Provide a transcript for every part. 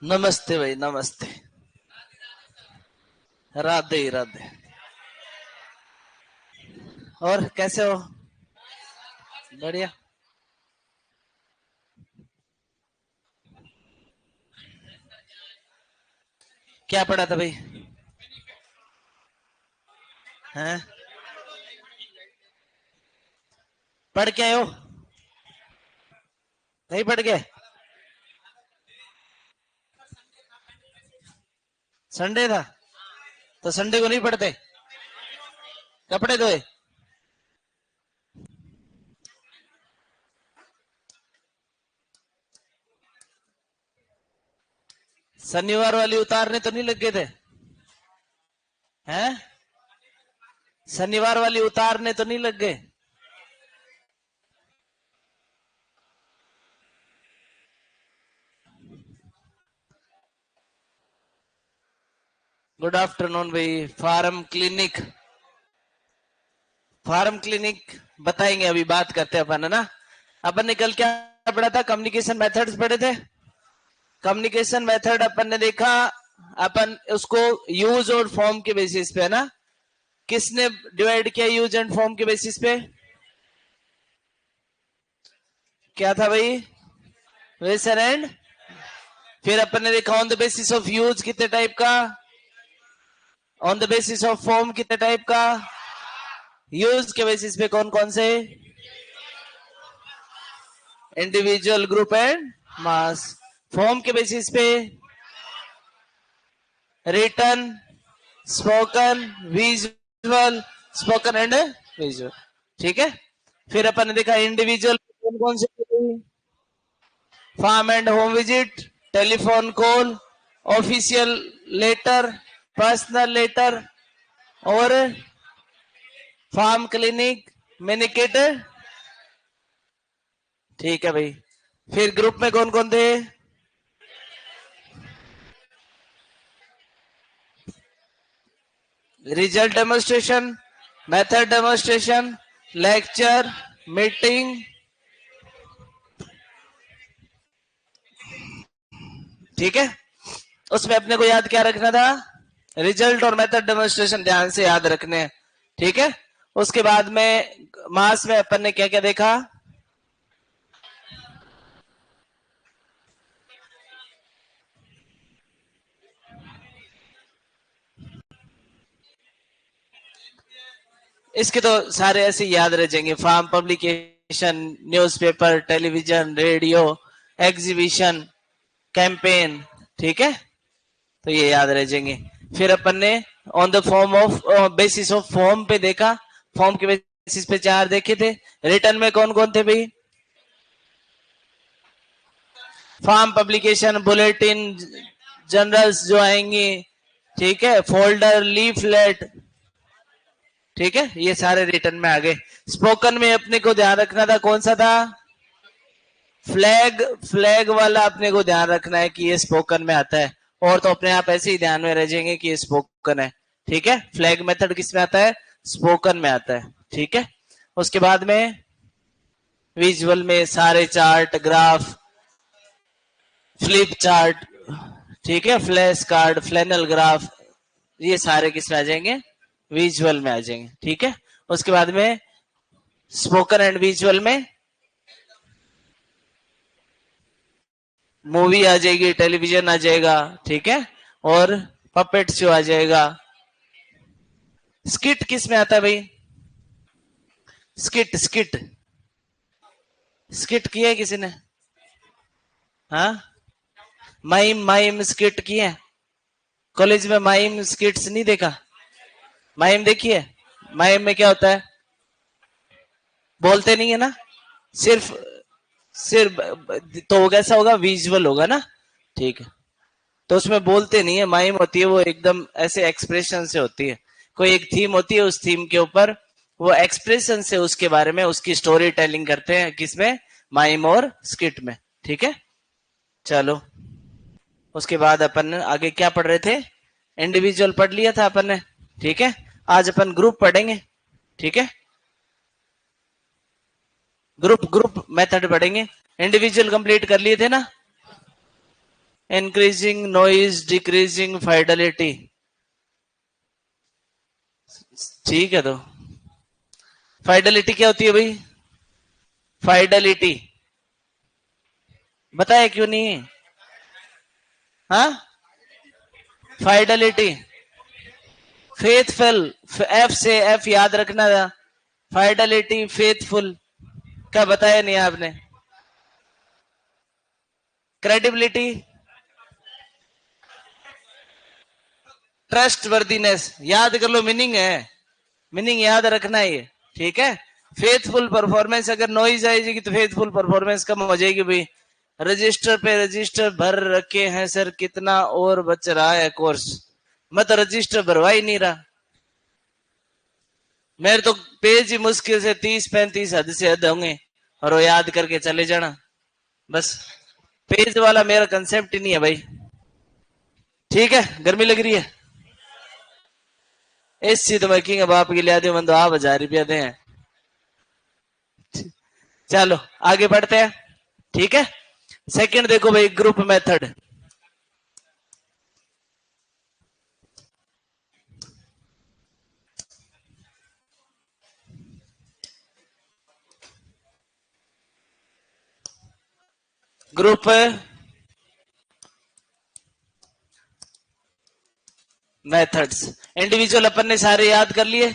नमस्ते भाई, नमस्ते। राधे राधे। और कैसे हो? बढ़िया। क्या पढ़ा था भाई? हैं? पढ़ के आए हो? नहीं पढ़ के? संडे था तो संडे को नहीं पढ़ते? कपड़े धोए? शनिवार वाली उतारने तो नहीं लग गए थे? हैं? शनिवार वाली उतारने तो नहीं लग गए? गुड आफ्टरनून भाई। फार्म क्लिनिक बताएंगे, अभी बात करते हैं अपन, है ना। अपन ने कल क्या पढ़ा था? कम्युनिकेशन मेथड्स पढ़े थे। कम्युनिकेशन मेथड अपन ने देखा। अपन उसको यूज और फॉर्म के बेसिस पे, है ना। किसने डिवाइड किया यूज एंड फॉर्म के बेसिस पे? क्या था भाई? वेसन एंड। फिर अपन ने देखा on the basis of use कितने टाइप का, on the basis of form कितने टाइप का, यूज के बेसिस पे कौन कौन से, individual, group and mass. Form के बेसिस पे written, spoken, visual, spoken and visual. ठीक है। फिर अपन ने देखा इंडिविजुअल कौन कौन से, farm and home visit, telephone call, official letter, personal letter और फार्म क्लिनिक, मिनिकेटर। ठीक है भाई। फिर ग्रुप में कौन कौन थे? Result demonstration, method demonstration, lecture, meeting. ठीक है। उसमें अपने को याद क्या रखना था? रिजल्ट और मेथड डेमोन्स्ट्रेशन ध्यान से याद रखने। ठीक है। उसके बाद में मास में अपन ने क्या क्या देखा? इसके तो सारे ऐसे याद रह जाएंगे। Farm publication, newspaper, television, radio, exhibition, campaign. ठीक है। तो ये याद रह जाएंगे। फिर अपन ने on the form of basis of form पे देखा। फॉर्म के बेसिस पे चार देखे थे। रिटर्न में कौन कौन थे भाई? फार्म पब्लिकेशन, बुलेटिन, जर्नल्स जो आएंगे, ठीक है, फोल्डर, लीफलेट। ठीक है, ये सारे रिटर्न में आ गए। स्पोकन में अपने को ध्यान रखना था, कौन सा था? फ्लैग। फ्लैग वाला अपने को ध्यान रखना है कि ये स्पोकन में आता है। और तो अपने आप ऐसे ही ध्यान में रह जाएंगे कि ये स्पोकन है। ठीक है। फ्लैग मेथड किस में आता है? स्पोकन में आता है। ठीक है। उसके बाद में विजुअल में सारे चार्ट, ग्राफ, फ्लिप चार्ट, ठीक है, फ्लैश कार्ड, फ्लैनल ग्राफ, ये सारे किस में आ जाएंगे? विजुअल में आ जाएंगे। ठीक है। उसके बाद में स्पोकन एंड विजुअल में मूवी आ जाएगी, टेलीविजन आ जाएगा। ठीक है। और पपेट शो आ जाएगा। स्किट किस में आता है भाई? स्किट, स्किट, स्किट किया है किसी ने? हाँ, माइम, माइम स्किट किए? कॉलेज में माइम स्किट्स नहीं देखा? माइम देखिए। माइम में क्या होता है? बोलते नहीं है ना, सिर्फ सिर्फ। तो वो कैसा होगा? विजुअल होगा ना। ठीक है। तो उसमें बोलते नहीं है, माइम होती है वो एकदम ऐसे एक्सप्रेशन से होती है। कोई एक थीम होती है, उस थीम के ऊपर वो एक्सप्रेशन से उसके बारे में उसकी स्टोरी टेलिंग करते हैं। किसमें? माइम और स्किट में। ठीक है। चलो, उसके बाद अपन आगे क्या पढ़ रहे थे? इंडिविजुअल पढ़ लिया था अपन ने। ठीक है। आज अपन ग्रुप पढ़ेंगे। ठीक है। ग्रुप ग्रुप मेथड पढ़ेंगे। इंडिविजुअल कंप्लीट कर लिए थे ना? Increasing noise, decreasing fidelity. ठीक है, तो फाइडेलिटी क्या होती है भाई? फाइडेलिटी बताया क्यों नहीं? हाँ, फाइडेलिटी, फेथफुल, एफ से एफ याद रखना था। फाइडेलिटी, फेथफुल, क्या बताया नहीं आपने? क्रेडिबिलिटी, ट्रस्ट वर्दीनेस, याद कर लो, मीनिंग है, मीनिंग याद रखना है ये। ठीक है, फेथफुल परफॉर्मेंस, अगर नॉइज आएगी तो फेथफुल परफॉर्मेंस कम हो जाएगी भाई। रजिस्टर पे रजिस्टर भर रखे हैं सर, कितना और बच रहा है कोर्स? मैं तो रजिस्टर भरवा ही नहीं रहा। मेरे तो पेज ही मुश्किल से 30-35 हद से हद होंगे, और वो याद करके चले जाना बस। पेज वाला मेरा कंसेप्ट ही नहीं है भाई। ठीक है, गर्मी लग रही है, एसी तो मैं किंग बाप के लिया दे, मन तो आप 1000 रुपया दे। चलो आगे बढ़ते हैं। ठीक है, सेकंड देखो भाई, group method. Group methods, individual अपन ने सारे याद कर लिए।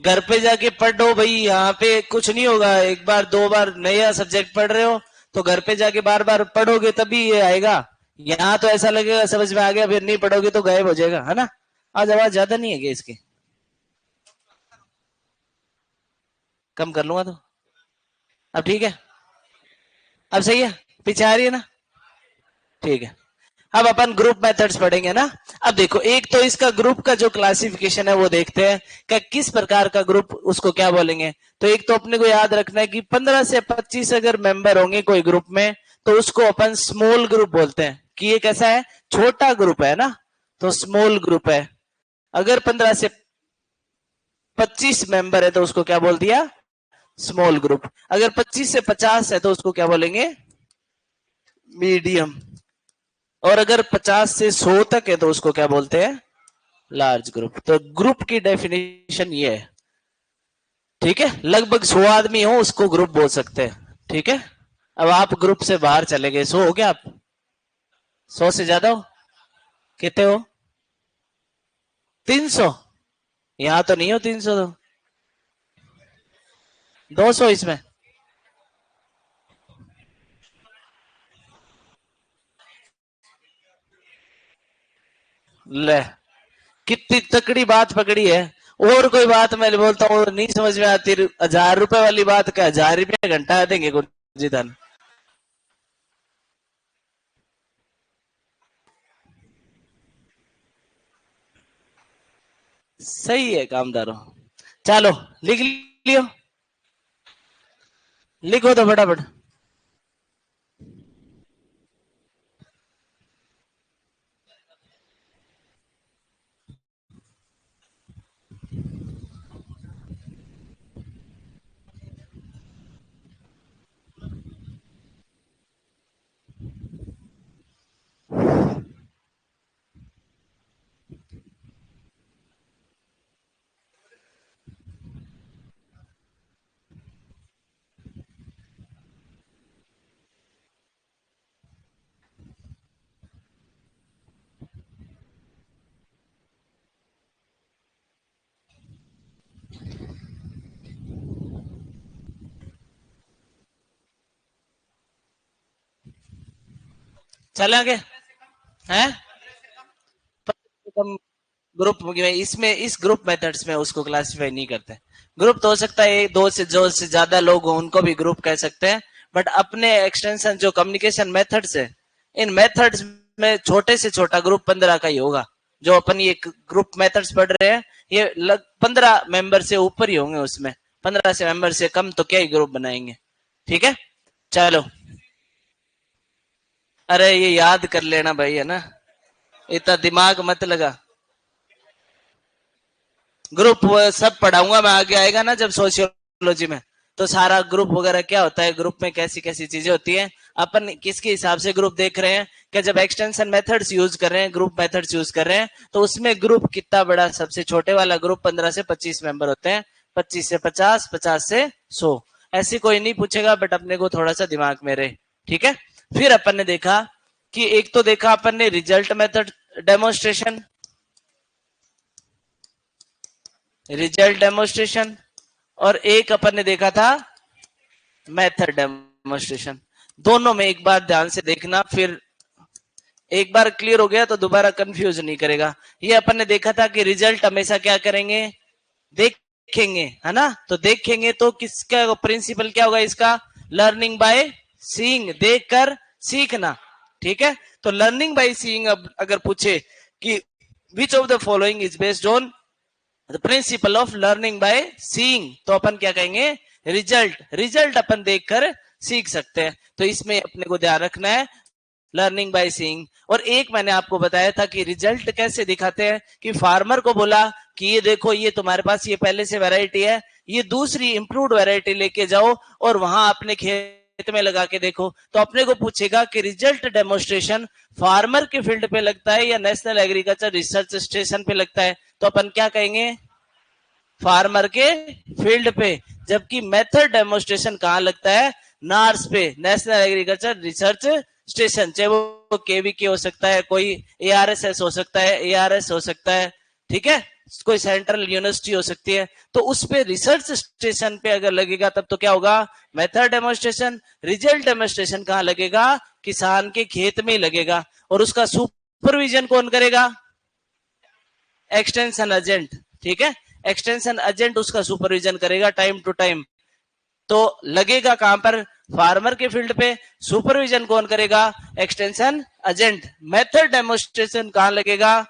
घर पे जाके पढ़ो भाई, यहाँ पे कुछ नहीं होगा। एक बार दो बार नया सब्जेक्ट पढ़ रहे हो तो घर पे जाके बार बार पढ़ोगे तभी ये आएगा। यहाँ तो ऐसा लगेगा समझ में आ गया, फिर नहीं पढ़ोगे तो गायब हो जाएगा, है ना? आज आवाज ज्यादा नहीं है क्या इसकी? कम कर लूंगा तो। अब ठीक है, अब सही है, पीछे आ रही है ना? ठीक है, अब अपन ग्रुप मेथड्स पढ़ेंगे ना। अब देखो, एक तो इसका ग्रुप का जो क्लासिफिकेशन है वो देखते हैं कि किस प्रकार का ग्रुप, उसको क्या बोलेंगे। तो एक तो अपने को याद रखना है कि 15 से 25 अगर मेंबर होंगे कोई ग्रुप में तो उसको अपन स्मॉल ग्रुप बोलते हैं, कि ये कैसा है, छोटा ग्रुप है ना, तो स्मॉल ग्रुप है। अगर 15 से 25 मेंबर है तो उसको क्या बोल दिया, स्मॉल ग्रुप। अगर 25 से 50 है तो उसको क्या बोलेंगे, मीडियम। और अगर 50 से 100 तक है तो उसको क्या बोलते हैं, लार्ज ग्रुप। तो ग्रुप की डेफिनेशन ये है। ठीक है, लगभग 100 आदमी हो उसको ग्रुप बोल सकते हैं। ठीक है, अब आप ग्रुप से बाहर चले गए, 100 हो गया आप? 100 से ज्यादा हो? कितने हो? 300? यहां तो नहीं हो 300, तो 200 इसमें। ले, कितनी तकड़ी बात पकड़ी है। और कोई बात मैं बोलता हूँ नहीं समझ में आती, 1000 रुपए वाली बात का 1000 रुपया घंटा देंगे गुरुजी धन। सही है कामदारों। चलो लिख लियो, लिखो तो फटाफट। चलेंगे हैं? ग्रुप में, इसमें इस ग्रुप मेथड्स में उसको क्लासिफाई नहीं करते। ग्रुप तो हो सकता है दो से जो से ज्यादा लोग हो उनको भी ग्रुप कह सकते हैं, बट अपने एक्सटेंशन जो कम्युनिकेशन मेथड्स है, इन मेथड्स में छोटे से छोटा ग्रुप 15 का ही होगा। जो अपन ये ग्रुप मेथड्स पढ़ रहे हैं ये 15 मेंबर से ऊपर ही होंगे, उसमें 15 से मेंबर से कम तो क्या ही ग्रुप बनाएंगे। ठीक है, चलो। अरे ये याद कर लेना भाई, है ना, इतना दिमाग मत लगा। ग्रुप सब पढ़ाऊंगा मैं, आगे आएगा ना जब सोशियोलॉजी में, तो सारा ग्रुप वगैरह क्या होता है, ग्रुप में कैसी कैसी चीजें होती हैं, अपन किसके हिसाब से ग्रुप देख रहे हैं कि जब एक्सटेंशन मेथड्स यूज कर रहे हैं, ग्रुप मेथड्स यूज कर रहे हैं, तो उसमें ग्रुप कितना बड़ा, सबसे छोटे वाला ग्रुप 15 से 25 मेंबर होते हैं, 25 से 50, 50 से 100, ऐसी कोई नहीं पूछेगा, बट अपने को थोड़ा सा दिमाग में रहे, ठीक है। फिर अपन ने देखा कि एक तो देखा अपन ने result method demonstration, result demonstration, और एक अपन ने देखा था मेथड डेमोन्स्ट्रेशन। दोनों में एक बार ध्यान से देखना, फिर एक बार क्लियर हो गया तो दोबारा कंफ्यूज नहीं करेगा। ये अपन ने देखा था कि रिजल्ट हमेशा क्या करेंगे, देखेंगे, है ना। तो देखेंगे तो किसका प्रिंसिपल क्या होगा इसका, लर्निंग बाय सीइंग, देखकर सीखना, ठीक है। तो लर्निंग बाय सीइंग अगर पूछे कि which of the following is based on the principle of learning by seeing, तो अपन क्या कहेंगे, रिजल्ट, रिजल्ट अपन देखकर सीख सकते हैं। तो इसमें अपने को ध्यान रखना है लर्निंग बाय सीइंग। और एक मैंने आपको बताया था कि रिजल्ट कैसे दिखाते हैं, कि फार्मर को बोला कि ये देखो, ये तुम्हारे पास ये पहले से वैरायटी है, ये दूसरी इंप्रूव्ड वैरायटी लेके जाओ और वहां अपने खेत में लगा के देखो, तो अपने को पूछेगा कि रिजल्ट डेमोन्स्ट्रेशन फार्मर के फील्ड पे लगता है या नेशनल एग्रीकल्चर रिसर्च स्टेशन पे लगता है, तो अपन क्या कहेंगे, फार्मर के फील्ड पे। जबकि मेथड डेमोन्स्ट्रेशन कहां लगता है, नार्स पे, नेशनल एग्रीकल्चर रिसर्च स्टेशन, चाहे वो केवीके हो सकता है, कोई एआरएसएस हो सकता है, एआरएस हो सकता है, ठीक है, कोई सेंट्रल यूनिवर्सिटी हो सकती है, तो उस पे रिसर्च स्टेशन पे अगर लगेगा तब तो क्या होगा, मेथड डेमोन्स्ट्रेशन। रिजल्ट डेमोन्स्ट्रेशन कहां लगेगा, किसान के खेत में लगेगा, और उसका सुपरविजन कौन करेगा, एक्सटेंशन एजेंट, ठीक है, एक्सटेंशन एजेंट उसका सुपरविजन करेगा टाइम टू टाइम। तो लगेगा कहां पर, फार्मर के फील्ड पे, सुपरविजन कौन करेगा, एक्सटेंशन एजेंट। मेथड डेमोन्स्ट्रेशन कहां लगेगा,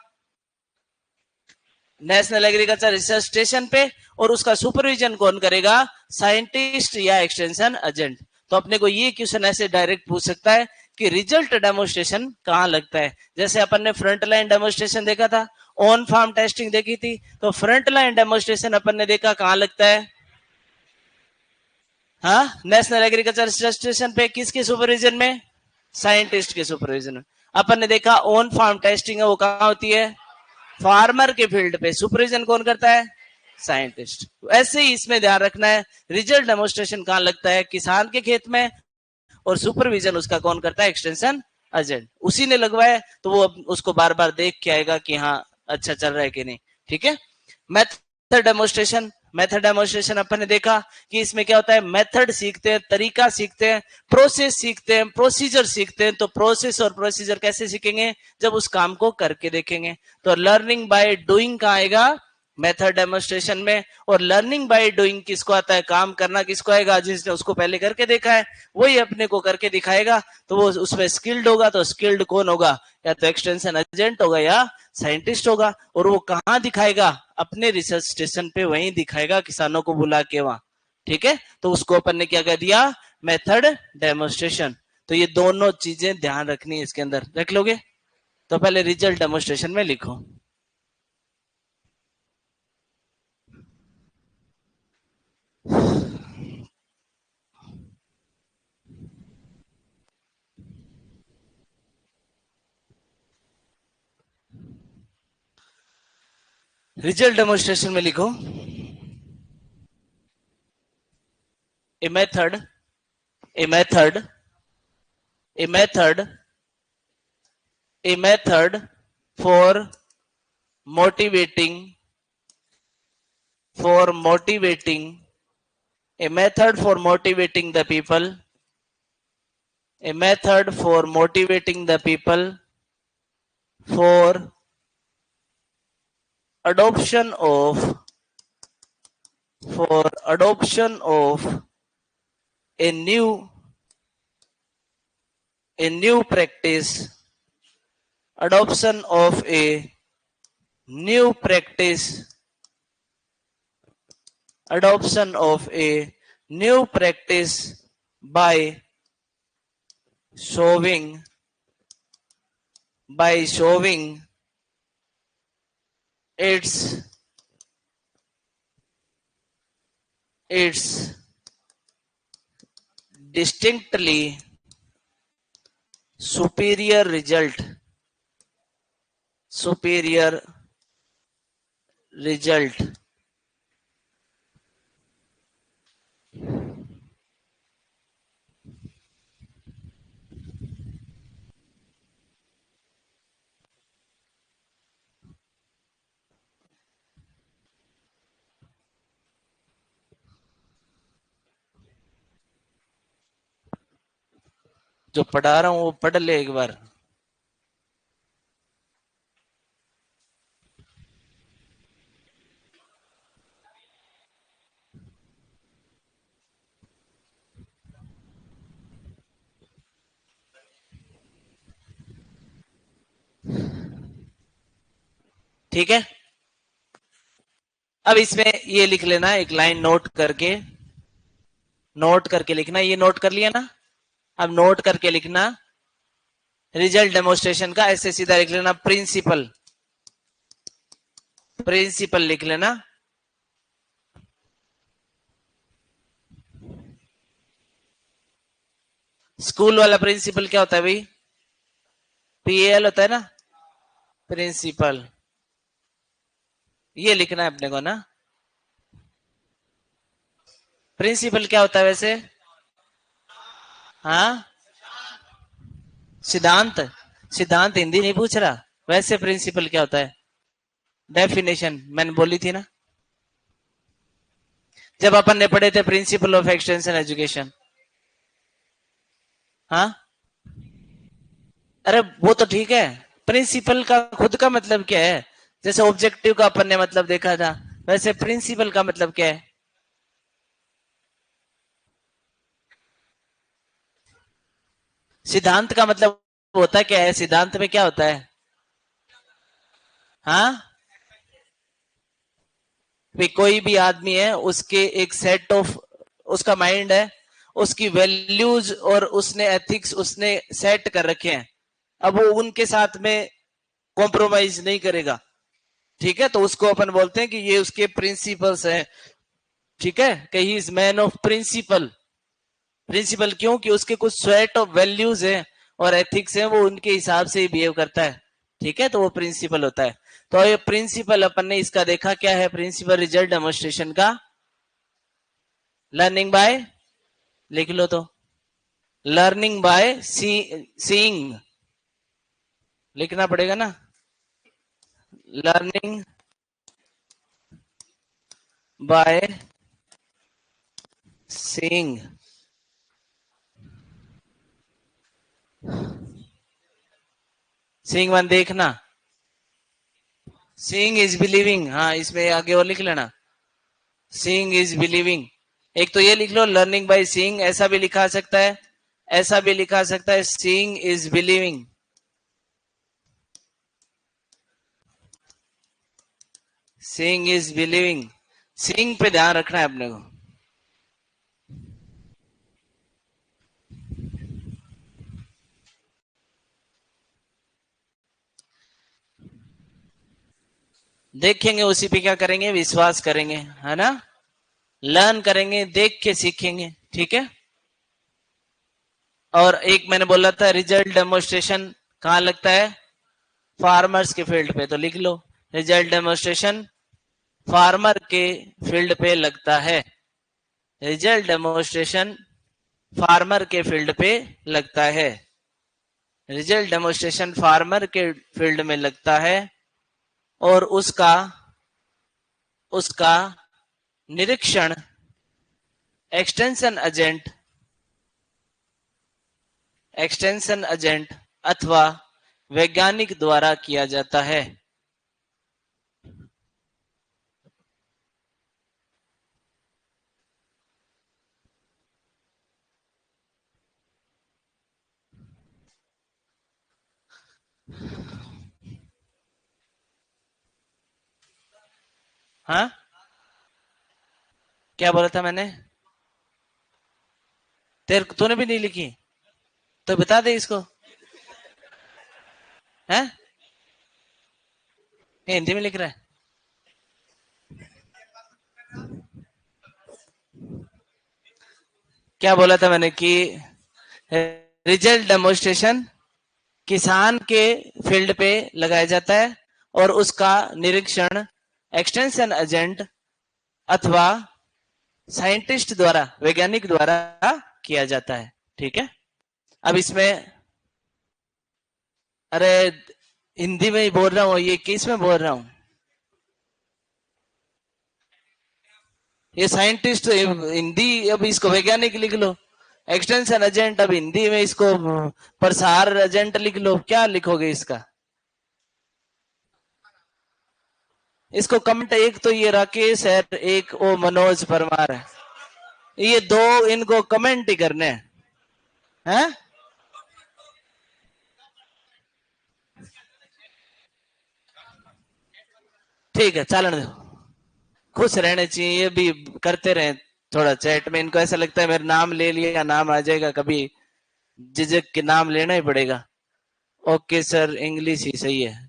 नेशनल एग्रीकल्चर रिसर्च स्टेशन पे, और उसका सुपरविजन कौन करेगा, साइंटिस्ट या एक्सटेंशन एजेंट। तो अपने को ये क्वेश्चन ऐसे डायरेक्ट पूछ सकता है कि रिजल्ट डेमोन्स्ट्रेशन कहां लगता है। जैसे अपन ने फ्रंट लाइन डेमोन्स्ट्रेशन देखा था, ऑन फार्म टेस्टिंग देखी थी, तो फ्रंट लाइन डेमोन्स्ट्रेशन अपन ने देखा कहां लगता है, हाँ, नेशनल एग्रीकल्चर रिसर्च स्टेशन पे, किसके सुपरविजन में, साइंटिस्ट के सुपरविजन में। अपन ने देखा ऑन फार्म टेस्टिंग है वो कहां होती है, फार्मर के फील्ड पे, सुपरविजन कौन करता है, साइंटिस्ट। ऐसे ही इसमें ध्यान रखना है, रिजल्ट डेमोन्स्ट्रेशन कहां लगता है, किसान के खेत में, और सुपरविजन उसका कौन करता है, एक्सटेंशन एजेंट। उसी ने लगवाया तो वो उसको बार बार देख के आएगा कि हाँ अच्छा चल रहा है कि नहीं, ठीक है। मेथड डेमोन्स्ट्रेशन, मेथड डेमोन्स्ट्रेशन अपन ने देखा कि इसमें क्या होता है, मेथड सीखते हैं, तरीका सीखते हैं, प्रोसेस सीखते हैं, प्रोसीजर सीखते हैं। तो प्रोसेस और प्रोसीजर कैसे सीखेंगे, जब उस काम को करके देखेंगे। तो लर्निंग बाय डूइंग कहां आएगा, मेथड डेमोन्स्ट्रेशन में। और लर्निंग बाय डूइंग किसको आता है, काम करना किसको आएगा, जिसने उसको पहले करके देखा है वही अपने को करके दिखाएगा। तो वो उसमें स्किल्ड होगा, तो स्किल्ड कौन होगा, या तो एक्सटेंशन एजेंट होगा या साइंटिस्ट होगा। और वो कहां दिखाएगा, अपने रिसर्च स्टेशन पे वहीं दिखाएगा, किसानों को बुला के वहां, ठीक है। तो उसको अपन ने क्या कह दिया, मेथड डेमोन्स्ट्रेशन। तो ये दोनों चीजें ध्यान रखनी है, इसके अंदर रख लोगे। तो पहले रिजल्ट डेमोन्स्ट्रेशन में लिखो, रिजल्ट डेमोन्स्ट्रेशन में लिखो, a method, a method, a method, a method for motivating, for motivating, a method for motivating the people, a method for motivating the people for adoption of, for adoption of a new, a new practice, adoption of a new practice, adoption of a new practice by showing, by showing its, its distinctly superior result जो पढ़ा रहा हूं वो पढ़ ले एक बार। ठीक है, अब इसमें ये लिख लेना, एक लाइन नोट करके लिखना। ये नोट कर लिया ना, अब नोट करके लिखना रिजल्ट डेमोस्ट्रेशन का, ऐसे सीधा लिख लेना प्रिंसिपल लिख लेना। स्कूल वाला प्रिंसिपल क्या होता है भाई? पीएल होता है ना, प्रिंसिपल। ये लिखना है अपने को ना। प्रिंसिपल क्या होता है वैसे? हाँ, सिद्धांत। सिद्धांत हिंदी नहीं पूछ रहा, वैसे प्रिंसिपल क्या होता है? डेफिनेशन मैंने बोली थी ना जब अपन ने पढ़े थे प्रिंसिपल ऑफ एक्सटेंशन एजुकेशन। हाँ, अरे वो तो ठीक है, प्रिंसिपल का खुद का मतलब क्या है? जैसे ऑब्जेक्टिव का अपन ने मतलब देखा था, वैसे प्रिंसिपल का मतलब क्या है? सिद्धांत का मतलब होता क्या है? सिद्धांत में क्या होता है? हाँ, कोई भी आदमी है, उसके एक सेट ऑफ, उसका माइंड है, उसकी वैल्यूज और उसने एथिक्स उसने सेट कर रखे हैं, अब वो उनके साथ में कॉम्प्रोमाइज नहीं करेगा। ठीक है, तो उसको अपन बोलते हैं कि ये उसके प्रिंसिपल्स हैं। ठीक है, कि he is man of principle. Principle क्यों? कि उसके कुछ सेट ऑफ वैल्यूज है और एथिक्स है, वो उनके हिसाब से ही बिहेव करता है। ठीक है, तो वो प्रिंसिपल होता है। तो ये प्रिंसिपल अपन ने इसका देखा क्या है, प्रिंसिपल रिजल्ट डेमोन्स्ट्रेशन का, लर्निंग बाय, लिख लो तो, लर्निंग बाय सीइंग लिखना पड़ेगा ना, learning by seeing. Seeing one देखना, सीइंग इज बिलीविंग, हाँ इसमें आगे और लिख लेना, सीइंग इज बिलीविंग। एक तो ये लिख लो लर्निंग बाय सीइंग, ऐसा भी लिखा सकता है, ऐसा भी लिखा सकता है, seeing is believing. Seeing is believing, seeing पे ध्यान रखना है अपने को। देखेंगे उसी पे क्या करेंगे, विश्वास करेंगे, है ना। लर्न करेंगे, देख के सीखेंगे। ठीक है, और एक मैंने बोला था रिजल्ट डेमोन्स्ट्रेशन कहाँ लगता है? फार्मर्स के फील्ड पे, तो लिख लो रिजल्ट डेमोन्स्ट्रेशन फार्मर के फील्ड पे लगता है। रिजल्ट डेमोन्स्ट्रेशन फार्मर के फील्ड पे लगता है। रिजल्ट डेमोन्स्ट्रेशन फार्मर के फील्ड में लगता है, और उसका उसका निरीक्षण एक्सटेंशन एजेंट अथवा वैज्ञानिक द्वारा किया जाता है। हाँ, क्या बोला था मैंने? तेरे तूने भी नहीं लिखी? तो बता दे इसको। है, हिंदी में लिख रहा है। क्या बोला था मैंने कि रिजल्ट डेमोन्स्ट्रेशन किसान के फील्ड पे लगाया जाता है और उसका निरीक्षण एक्सटेंशन एजेंट अथवा साइंटिस्ट द्वारा, वैज्ञानिक द्वारा किया जाता है। ठीक है, अब इसमें, अरे हिंदी में ही बोल रहा हूँ, ये किस में बोल रहा हूँ, ये साइंटिस्ट हिंदी, अब इसको वैज्ञानिक लिख लो, एक्सटेंशन एजेंट अब हिंदी में इसको प्रसार एजेंट लिख लो, क्या लिखोगे इसका? इसको कमेंट, एक तो ये राकेश है, एक वो मनोज परमार है, ये दो इनको कमेंट ही करने हैं। ठीक है, चलन दो, खुश रहने चाहिए, ये भी करते रहे थोड़ा चैट में, इनको ऐसा लगता है मेरा नाम ले लिया नाम आ जाएगा, कभी झिझक के नाम लेना ही पड़ेगा। ओके सर, इंग्लिश ही सही है।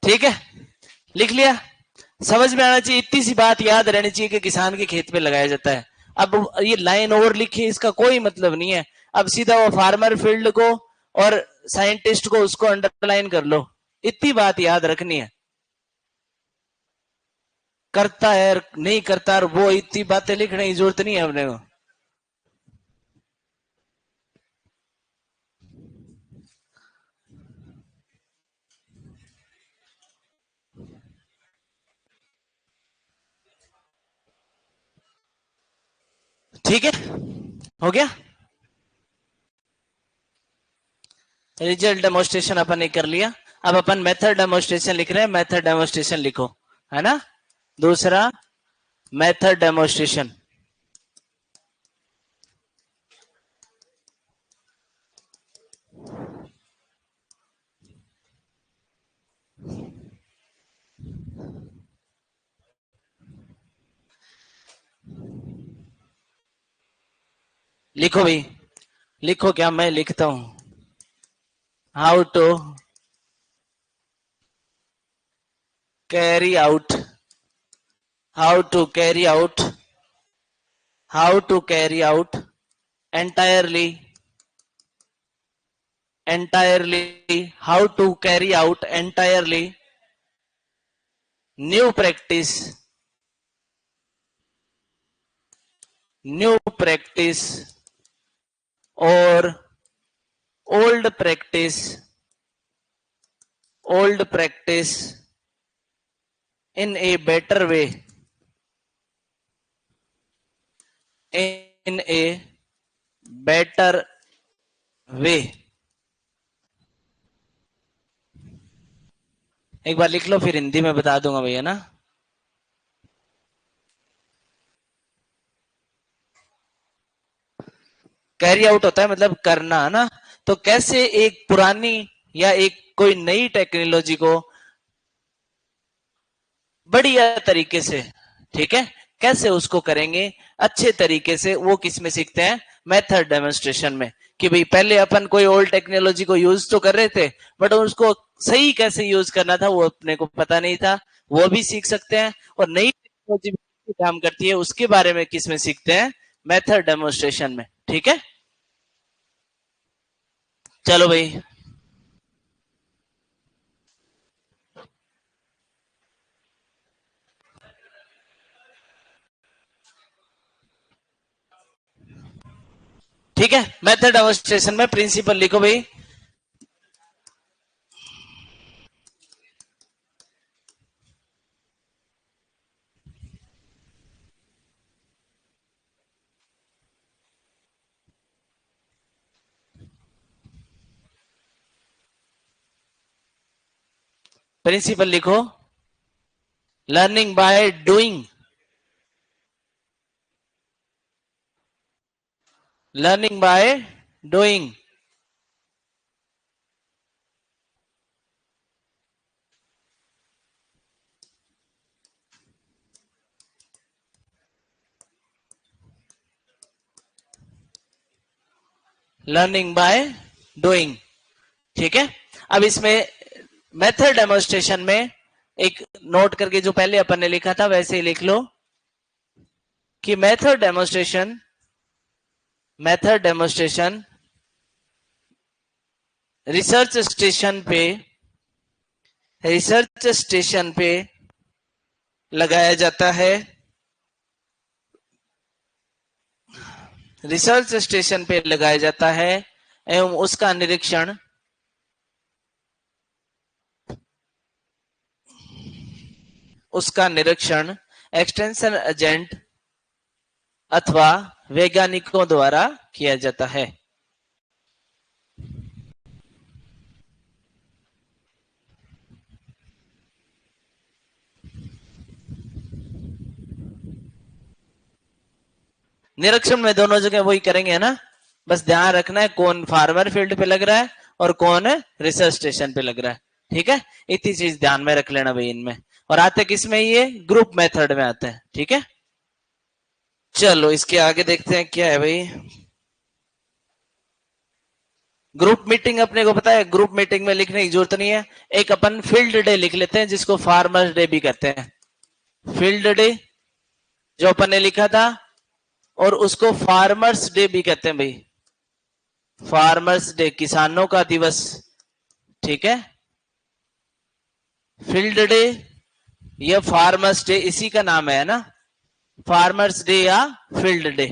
ठीक है, लिख लिया, समझ में आना चाहिए, इतनी सी बात याद रहनी चाहिए कि किसान के खेत पे लगाया जाता है। अब ये लाइन और लिखी, इसका कोई मतलब नहीं है, अब सीधा वो फार्मर फील्ड को और साइंटिस्ट को उसको अंडरलाइन कर लो, इतनी बात याद रखनी है। करता है नहीं करता, और वो इतनी बातें लिखने की जरूरत नहीं है अपने को। ठीक है, हो गया, रिजल्ट डेमोन्स्ट्रेशन अपन ने कर लिया। अब अपन मेथड डेमोन्स्ट्रेशन लिख रहे हैं, मेथड डेमोन्स्ट्रेशन लिखो, है ना। दूसरा मेथड डेमोन्स्ट्रेशन, लिखो भाई, लिखो, क्या मैं लिखता हूं, how to carry out, how to carry out, how to carry out entirely, how to carry out entirely new practice, or old practice in a better way, in a better way। एक बार लिख लो, फिर हिंदी में बता दूंगा भैया ना। Carry out होता है मतलब करना, है ना। तो कैसे एक पुरानी या एक कोई नई टेक्नोलॉजी को बढ़िया तरीके से, ठीक है, कैसे उसको करेंगे अच्छे तरीके से, वो किस में सीखते हैं, मेथड डेमोन्स्ट्रेशन में। कि भाई पहले अपन कोई ओल्ड टेक्नोलॉजी को यूज तो कर रहे थे, बट उसको सही कैसे यूज करना था वो अपने को पता नहीं था, वो भी सीख सकते हैं। और नई टेक्नोलॉजी काम करती है उसके बारे में किस में सीखते हैं, मेथड डेमोन्स्ट्रेशन में। ठीक है, चलो भाई, ठीक है, मेथड डेमोन्स्ट्रेशन में प्रिंसिपल लिखो भाई। प्रिंसिपल लिखो, learning by doing, learning by doing, learning by doing. ठीक है, अब इसमें मेथड डेमोन्स्ट्रेशन में एक नोट करके जो पहले अपन ने लिखा था वैसे ही लिख लो। कि मेथड डेमोस्ट्रेशन रिसर्च स्टेशन पे लगाया जाता है। रिसर्च स्टेशन पे लगाया जाता है एवं उसका निरीक्षण एक्सटेंशन एजेंट अथवा वैज्ञानिकों द्वारा किया जाता है। निरीक्षण में दोनों जगह वही करेंगे ना, बस ध्यान रखना है कौन फार्मर फील्ड पे लग रहा है और कौन रिसर्च स्टेशन पे लग रहा है। ठीक है, इतनी चीज ध्यान में रख लेना भाई इनमें। और आते किसमें, ये ग्रुप मेथड में आते हैं। ठीक है, चलो इसके आगे देखते हैं क्या है भाई। ग्रुप मीटिंग अपने को पता है, ग्रुप मीटिंग में लिखने की जरूरत नहीं है। एक अपन फील्ड डे लिख लेते हैं जिसको फार्मर्स डे भी कहते हैं। फील्ड डे जो अपन ने लिखा था, और उसको फार्मर्स डे भी कहते हैं भाई। फार्मर्स डे किसानों का दिवस। ठीक है, फील्ड डे या फार्मर्स डे इसी का नाम है ना, फार्मर्स डे या फील्ड डे।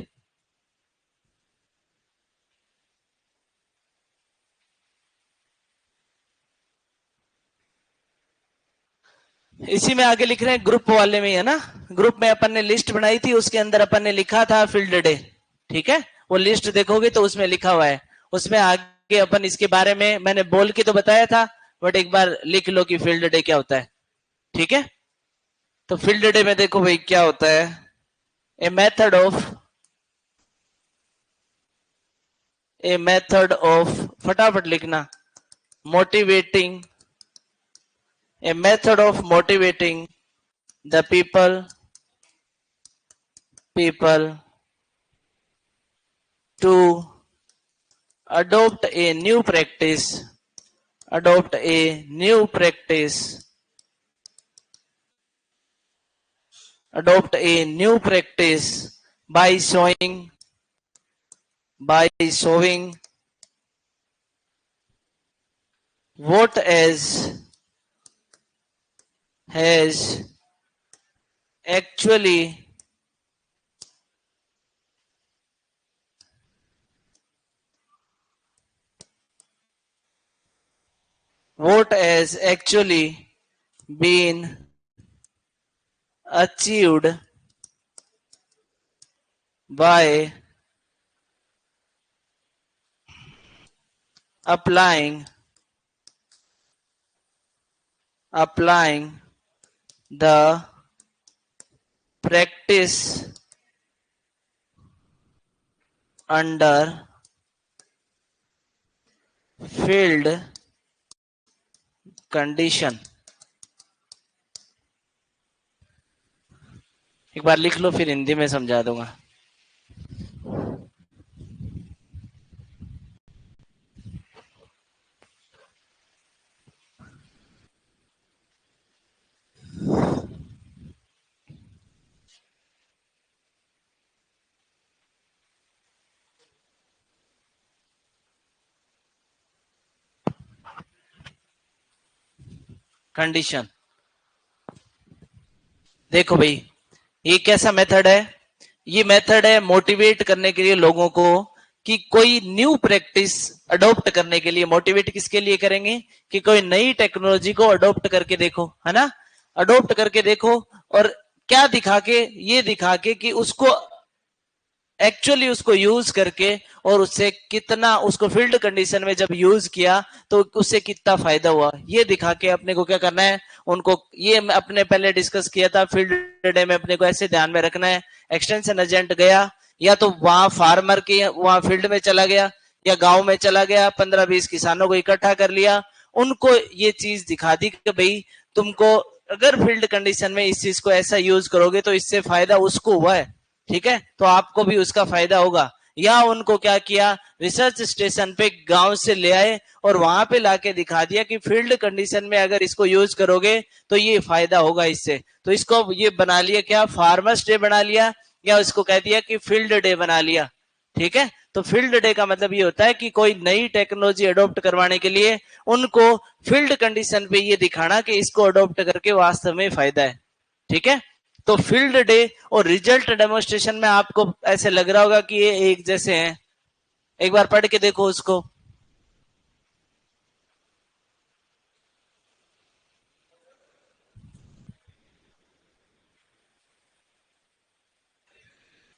इसी में आगे लिख रहे हैं, ग्रुप वाले में है ना। ग्रुप में अपन ने लिस्ट बनाई थी, उसके अंदर अपन ने लिखा था फील्ड डे। ठीक है, वो लिस्ट देखोगे तो उसमें लिखा हुआ है। उसमें आगे अपन इसके बारे में मैंने बोल के तो बताया था, बट एक बार लिख लो कि फील्ड डे क्या होता है। ठीक है, तो फील्ड डे में देखो भाई क्या होता है। ए मेथड ऑफ फटाफट लिखना, motivating, a method of motivating the people to adopt a new practice by showing what has actually been achieved by applying the practice under field condition। एक बार लिख लो फिर हिंदी में समझा दूंगा। कंडीशन देखो भाई, ये कैसा मेथड है। ये मेथड है मोटिवेट करने के लिए लोगों को कि कोई न्यू प्रैक्टिस अडॉप्ट करने के लिए। मोटिवेट किसके लिए करेंगे कि कोई नई टेक्नोलॉजी को अडॉप्ट करके देखो, है ना, अडॉप्ट करके देखो। और क्या दिखा के, ये दिखा के कि उसको एक्चुअली उसको यूज करके और उससे कितना, उसको फील्ड कंडीशन में जब यूज किया तो उससे कितना फायदा हुआ, ये दिखा के अपने को क्या करना है उनको। ये अपने पहले डिस्कस किया था, फील्ड डे में अपने को ऐसे ध्यान में रखना है। एक्सटेंशन एजेंट गया या तो वहां फार्मर के वहां फील्ड में चला गया या गांव में चला गया, 15-20 किसानों को इकट्ठा कर लिया, उनको ये चीज दिखा दी कि भाई तुमको अगर फील्ड कंडीशन में इस चीज को ऐसा यूज करोगे तो इससे फायदा उसको हुआ है। ठीक है, तो आपको भी उसका फायदा होगा। या उनको क्या किया, रिसर्च स्टेशन पे गांव से ले आए और वहां पे लाके दिखा दिया कि फील्ड कंडीशन में अगर इसको यूज करोगे तो ये फायदा होगा इससे। तो इसको ये बना लिया क्या, फार्मर्स डे बना लिया या उसको कह दिया कि फील्ड डे बना लिया, ठीक है। तो फील्ड डे का मतलब ये होता है कि कोई नई टेक्नोलॉजी अडॉप्ट करवाने के लिए उनको फील्ड कंडीशन पे ये दिखाना कि इसको अडॉप्ट करके वास्तव में फायदा है, ठीक है। तो फील्ड डे और रिजल्ट डेमोन्स्ट्रेशन में आपको ऐसे लग रहा होगा कि ये एक जैसे हैं, एक बार पढ़ के देखो उसको।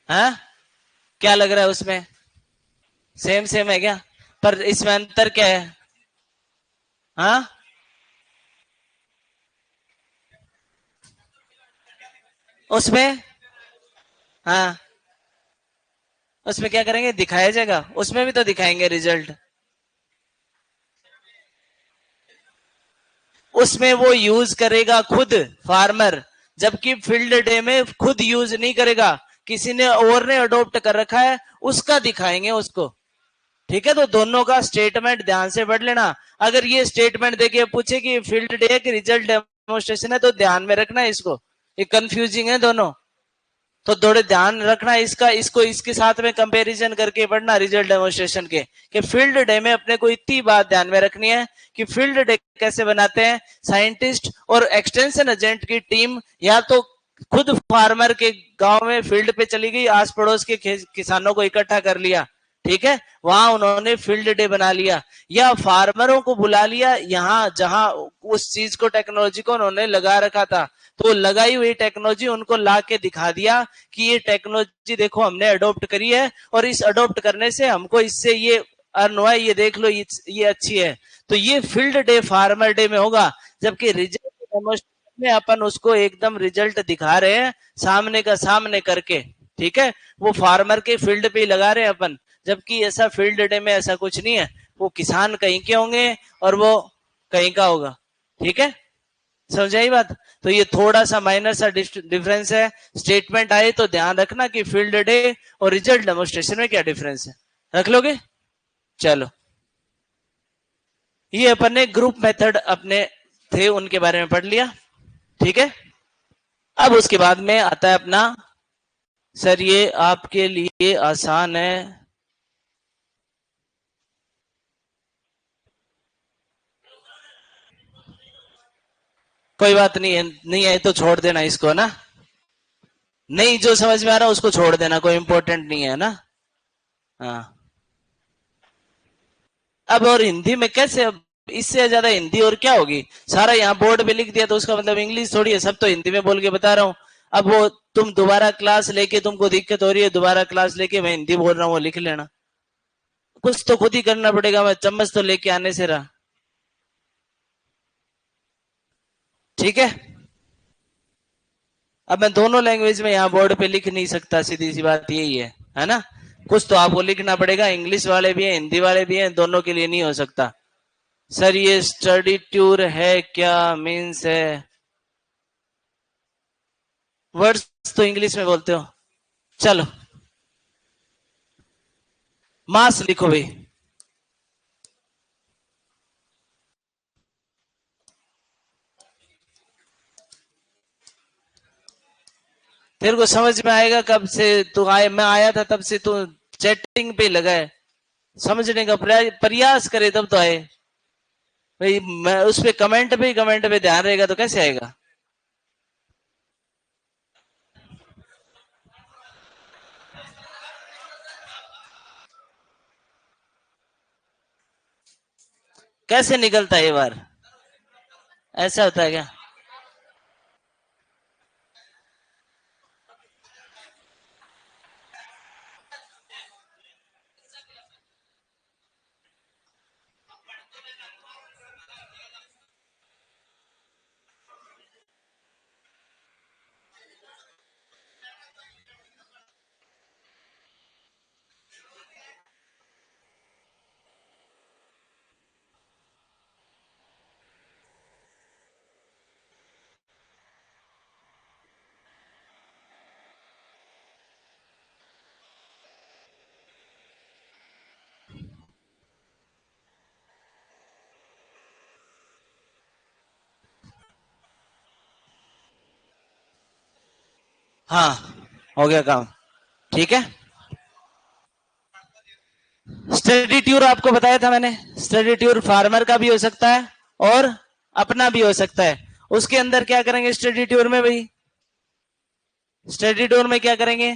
हाँ, क्या लग रहा है उसमें? सेम सेम है क्या? पर इसमें अंतर क्या है? हाँ, उसमें, हाँ, उसमें क्या करेंगे? दिखाया जाएगा, उसमें भी तो दिखाएंगे रिजल्ट। उसमें वो यूज करेगा खुद फार्मर, जबकि फील्ड डे में खुद यूज नहीं करेगा, किसी ने और ने अडोप्ट कर रखा है, उसका दिखाएंगे उसको, ठीक है। तो दोनों का स्टेटमेंट ध्यान से पढ़ लेना। अगर ये स्टेटमेंट देके पूछे कि फील्ड डे की रिजल्ट डेमोन्स्ट्रेशन है, तो ध्यान में रखना इसको, ये कंफ्यूजिंग है दोनों। तो थोड़े ध्यान रखना इसका, इसको इसके साथ में कंपैरिजन करके पढ़ना रिजल्ट डेमोन्स्ट्रेशन के, कि फील्ड डे में अपने को इतनी बात ध्यान में रखनी है कि फील्ड डे कैसे बनाते हैं। साइंटिस्ट और एक्सटेंशन एजेंट की टीम या तो खुद फार्मर के गांव में फील्ड पे चली गई, आस पड़ोस के किसानों को इकट्ठा कर लिया, ठीक है, वहां उन्होंने फील्ड डे बना लिया, या फार्मरों को बुला लिया यहाँ जहां उस चीज को, टेक्नोलॉजी को उन्होंने लगा रखा था, तो लगाई हुई टेक्नोलॉजी उनको ला के दिखा दिया कि ये टेक्नोलॉजी देखो हमने अडॉप्ट करी है, और इस अडॉप्ट करने से हमको इससे ये अर्न हुआ है, ये देख लो ये अच्छी है। तो ये फील्ड डे फार्मर डे में होगा, जबकि रिजल्ट में अपन उसको एकदम रिजल्ट दिखा रहे हैं सामने का सामने करके, ठीक है। वो फार्मर के फील्ड पे ही लगा रहे हैं अपन, जबकि ऐसा फील्ड डे में ऐसा कुछ नहीं है, वो किसान कहीं के होंगे और वो कहीं का होगा, ठीक है। समझाई बात? तो ये थोड़ा सा माइनर सा डिफरेंस है। स्टेटमेंट आए तो ध्यान रखना कि फील्ड डे और रिजल्ट डेमोन्स्ट्रेशन में क्या डिफरेंस है, रख लोगे? चलो, ये अपन ने ग्रुप मेथड अपने थे उनके बारे में पढ़ लिया, ठीक है। अब उसके बाद में आता है अपना, सर ये आपके लिए आसान है, कोई बात नहीं है, नहीं है तो छोड़ देना इसको ना, नहीं जो समझ में आ रहा है उसको छोड़ देना, कोई इंपॉर्टेंट नहीं है ना। हाँ, अब और हिंदी में कैसे, अब इससे ज्यादा हिंदी और क्या होगी? सारा यहाँ बोर्ड पे लिख दिया तो उसका मतलब इंग्लिश थोड़ी है, सब तो हिंदी में बोल के बता रहा हूँ। अब वो तुम दोबारा क्लास लेके, तुमको दिक्कत हो रही है, दोबारा क्लास लेके मैं हिंदी बोल रहा हूँ वो लिख लेना, कुछ तो खुद ही करना पड़ेगा, मैं चम्मच तो लेके आने से रहा, ठीक है। अब मैं दोनों लैंग्वेज में यहाँ बोर्ड पे लिख नहीं सकता, सीधी सी बात यही है ना। कुछ तो आपको लिखना पड़ेगा, इंग्लिश वाले भी हैं हिंदी वाले भी हैं, दोनों के लिए नहीं हो सकता। सर ये स्टडी टूर है क्या, मीन्स है? वर्ड्स तो इंग्लिश में बोलते हो, चलो मास लिखो भाई। तेरे को समझ में आएगा कब से? तू आए, मैं आया था तब से तू चैटिंग पे लगा है, समझने का प्रयास करे तब तो आए भाई। मैं उस पे कमेंट पे ध्यान रहेगा तो कैसे आएगा? कैसे निकलता है ये बार? ऐसा होता है क्या? हाँ, हो गया काम। ठीक है। स्टडी टूर आपको बताया था मैंने, स्टडी टूर फार्मर का भी हो सकता है और अपना भी हो सकता है। उसके अंदर क्या करेंगे स्टडी टूर में भाई, स्टडी टूर में क्या करेंगे,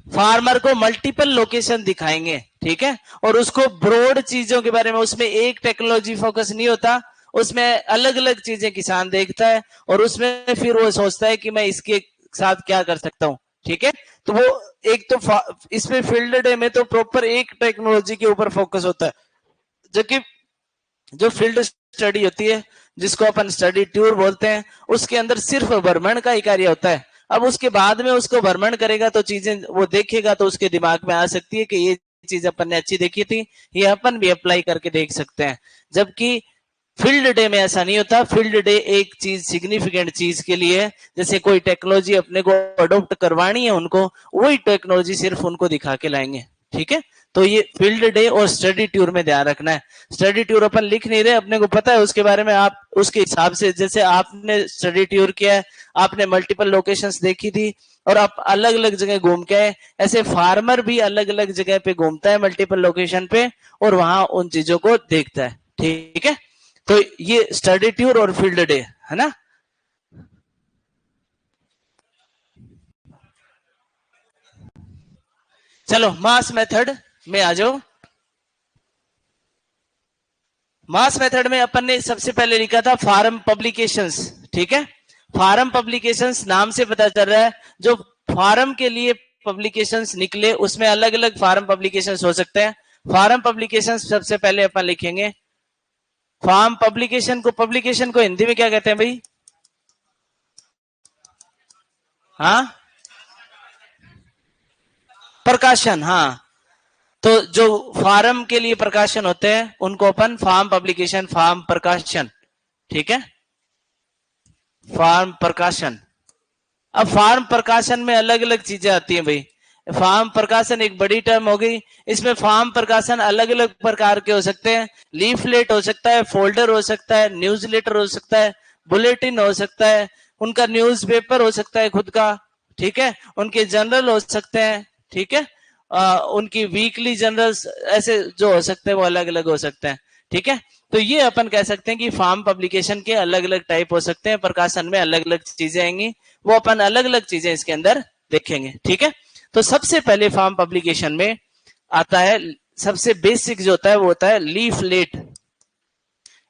फार्मर को मल्टीपल लोकेशन दिखाएंगे, ठीक है, और उसको ब्रॉड चीजों के बारे में, उसमें एक टेक्नोलॉजी फोकस नहीं होता, उसमें अलग अलग चीजें किसान देखता है और उसमें फिर वो सोचता है कि मैं इसके साथ क्या कर सकता हूं, ठीक है। तो वो एक तो इसमें फील्ड डे में तो प्रॉपर एक टेक्नोलॉजी के ऊपर फोकस होता है, जबकि जो फील्ड स्टडी होती है जिसको अपन स्टडी टूर बोलते हैं, उसके अंदर सिर्फ भ्रमण का ही कार्य होता है। अब उसके बाद में उसको भ्रमण करेगा तो चीजें वो देखेगा तो उसके दिमाग में आ सकती है कि ये चीज अपन ने अच्छी देखी थी, ये अपन भी अप्लाई करके देख सकते हैं। जबकि फील्ड डे में ऐसा नहीं होता, फील्ड डे एक चीज सिग्निफिकेंट चीज के लिए, जैसे कोई टेक्नोलॉजी अपने को अडोप्ट करवानी है उनको, वही टेक्नोलॉजी सिर्फ उनको दिखा के लाएंगे, ठीक है। तो ये फील्ड डे और स्टडी टूर में ध्यान रखना है। स्टडी टूर अपन लिख नहीं रहे, अपने को पता है उसके बारे में, आप उसके हिसाब से, जैसे आपने स्टडी टूर किया है, आपने मल्टीपल लोकेशंस देखी थी और आप अलग अलग जगह घूम के आए, ऐसे फार्मर भी अलग अलग जगह पे घूमता है मल्टीपल लोकेशन पे और वहां उन चीजों को देखता है, ठीक है। तो ये स्टडी टूर और फील्ड डे है ना। चलो मास मेथड में आ जाओ। मास मेथड में अपन ने सबसे पहले लिखा था फार्म पब्लिकेशंस, ठीक है। फार्म पब्लिकेशंस नाम से पता चल रहा है जो फार्म के लिए पब्लिकेशंस निकले उसमें अलग अलग फार्म पब्लिकेशंस हो सकते हैं। फार्म पब्लिकेशंस सबसे पहले अपन लिखेंगे। फार्म पब्लिकेशन को हिंदी में क्या कहते हैं भाई? हाँ, प्रकाशन। हाँ, तो जो फार्म के लिए प्रकाशन होते हैं उनको अपन फार्म पब्लिकेशन, फार्म प्रकाशन, ठीक है, फार्म प्रकाशन। अब फार्म प्रकाशन में अलग अलग चीजें आती हैं भाई। फार्म प्रकाशन एक बड़ी टर्म हो गई, इसमें फार्म प्रकाशन अलग अलग प्रकार के हो सकते हैं। लीफलेट हो सकता है, फोल्डर हो सकता है, न्यूज़लेटर हो सकता है, बुलेटिन हो सकता है, उनका न्यूज़पेपर हो सकता है खुद का, ठीक है, उनके जर्नल हो सकते हैं, ठीक है, उनकी वीकली जर्नल्स ऐसे जो हो सकते हैं वो अलग अलग हो सकते हैं, ठीक है। तो ये अपन कह सकते हैं कि फार्म पब्लिकेशन के अलग अलग टाइप हो सकते हैं, प्रकाशन में अलग अलग चीजें आएंगी, वो अपन अलग अलग चीजें इसके अंदर देखेंगे, ठीक है। तो सबसे पहले फार्म पब्लिकेशन में आता है, सबसे बेसिक जो होता है वो होता है लीफलेट।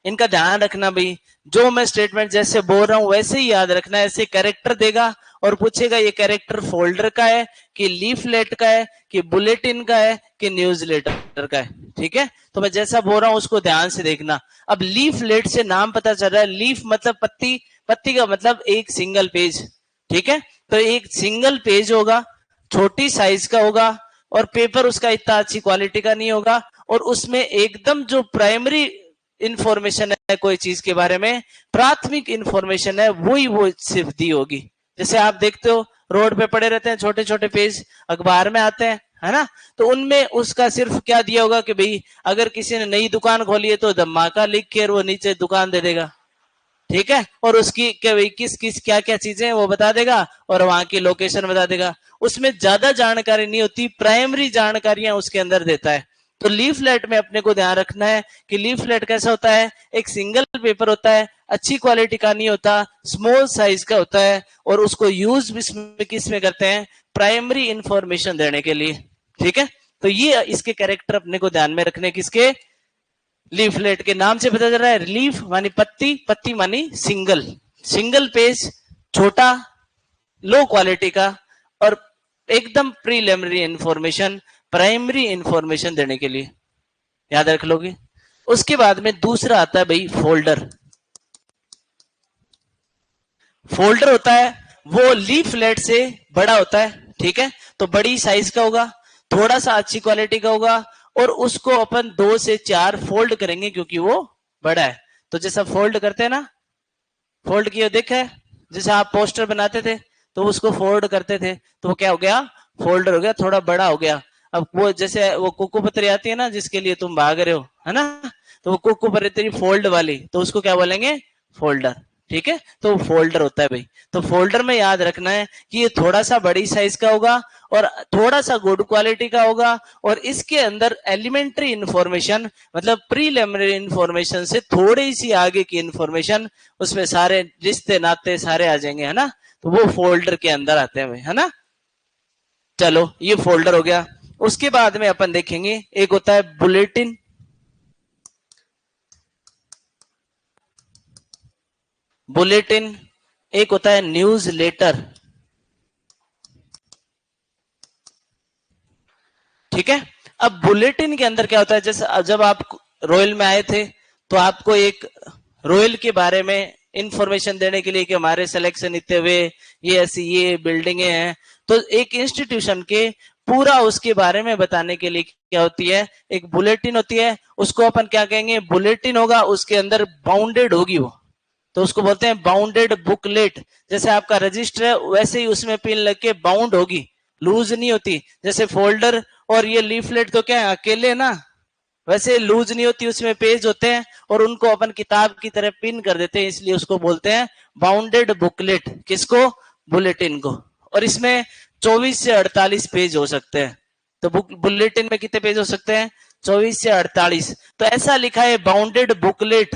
इनका ध्यान रखना भाई, जो मैं स्टेटमेंट जैसे बोल रहा हूं वैसे ही याद रखना है। ऐसे कैरेक्टर देगा और पूछेगा ये कैरेक्टर फोल्डर का है कि लीफलेट का है कि बुलेटिन का है कि न्यूज़लेटर का है, ठीक है। तो मैं जैसा बोल रहा हूं उसको ध्यान से देखना। अब लीफलेट से नाम पता चल रहा है, लीफ मतलब पत्ती, पत्ती का मतलब एक सिंगल पेज, ठीक है। तो एक सिंगल पेज होगा, छोटी साइज का होगा और पेपर उसका इतना अच्छी क्वालिटी का नहीं होगा, और उसमें एकदम जो प्राइमरी इंफॉर्मेशन है कोई चीज के बारे में, प्राथमिक इंफॉर्मेशन है, वही वो सिर्फ दी होगी। जैसे आप देखते हो रोड पे पड़े रहते हैं छोटे छोटे पेज, अखबार में आते हैं, है ना, तो उनमें उसका सिर्फ क्या दिया होगा कि भाई अगर किसी ने नई दुकान खोली है तो धमाका लिख के वो नीचे दुकान दे देगा, ठीक है, और उसकी किस किस क्या क्या चीजें वो बता देगा और वहां की लोकेशन बता देगा। उसमें ज्यादा जानकारी नहीं होती, प्राइमरी जानकारियां उसके अंदर देता है। तो लीफलेट में अपने को ध्यान रखना है कि लीफलेट कैसा होता है, एक सिंगल पेपर होता है, अच्छी क्वालिटी का नहीं होता, स्मॉल साइज का होता है, और उसको यूज किस में करते हैं, प्राइमरी इंफॉर्मेशन देने के लिए, ठीक है। तो ये इसके कैरेक्टर अपने को ध्यान में रखने, किसके, लीफलेट के नाम से पता चल रहा है। लीफ मानी पत्ती, पत्ती मानी सिंगल, सिंगल पेज, छोटा, लो क्वालिटी का, और एकदम प्रीलिमिनरी इंफॉर्मेशन, प्राइमरी इंफॉर्मेशन देने के लिए, याद रख लोगे। उसके बाद में दूसरा आता है भाई फोल्डर। फोल्डर होता है वो लीफलेट से बड़ा होता है, ठीक है, तो बड़ी साइज का होगा, थोड़ा सा अच्छी क्वालिटी का होगा, और उसको अपन 2 से 4 फोल्ड करेंगे क्योंकि वो बड़ा है। तो जैसा फोल्ड करते हैं ना, फोल्ड किया देखा है, जैसे आप पोस्टर बनाते थे तो उसको फोल्ड करते थे तो वो क्या हो गया, फोल्डर हो गया, थोड़ा बड़ा हो गया। अब वो जैसे वो कुकू पत्री आती है ना जिसके लिए तुम भाग रहे हो, है ना, तो वो कुकू पत्री फोल्ड वाली, तो उसको क्या बोलेंगे, फोल्डर, ठीक है, तो वो फोल्डर होता है भाई। तो फोल्डर में याद रखना है कि ये थोड़ा सा बड़ी साइज का होगा और थोड़ा सा गुड क्वालिटी का होगा, और इसके अंदर एलिमेंट्री इंफॉर्मेशन मतलब प्रीलिमिनरी इंफॉर्मेशन से थोड़ी सी आगे की इंफॉर्मेशन, उसमें सारे रिश्ते नाते सारे आ जाएंगे, है ना। तो वो फोल्डर के अंदर आते हैं भाई, है ना। चलो ये फोल्डर हो गया। उसके बाद में अपन देखेंगे एक होता है बुलेटिन, बुलेटिन, एक होता है न्यूज लेटर, ठीक है। अब बुलेटिन के अंदर क्या होता है, जैसे जब आप रॉयल में आए थे तो आपको एक रॉयल के बारे में इंफॉर्मेशन देने के लिए कि हमारे सिलेक्शन इतने हुए, ये ऐसी ये बिल्डिंगें हैं, तो एक इंस्टीट्यूशन के पूरा उसके बारे में बताने के लिए क्या होती है, एक बुलेटिन होती है। उसको अपन क्या कहेंगे, बुलेटिन होगा, उसके अंदर बाउंडेड होगी वो, तो उसको बोलते हैं बाउंडेड बुकलेट। जैसे आपका रजिस्टर है वैसे ही उसमें पिन लग के बाउंड होगी, लूज नहीं होती। जैसे फोल्डर और ये लीफलेट तो क्या है अकेले ना, वैसे लूज नहीं होती, उसमें पेज होते हैं और उनको अपन किताब की तरह पिन कर देते हैं, इसलिए उसको बोलते हैं बाउंडेड बुकलेट। किसको, बुलेटिन को। और इसमें 24 से 48 पेज हो सकते हैं। तो बुलेटिन में कितने पेज हो सकते हैं, 24 से 48। तो ऐसा लिखा है बाउंडेड बुकलेट,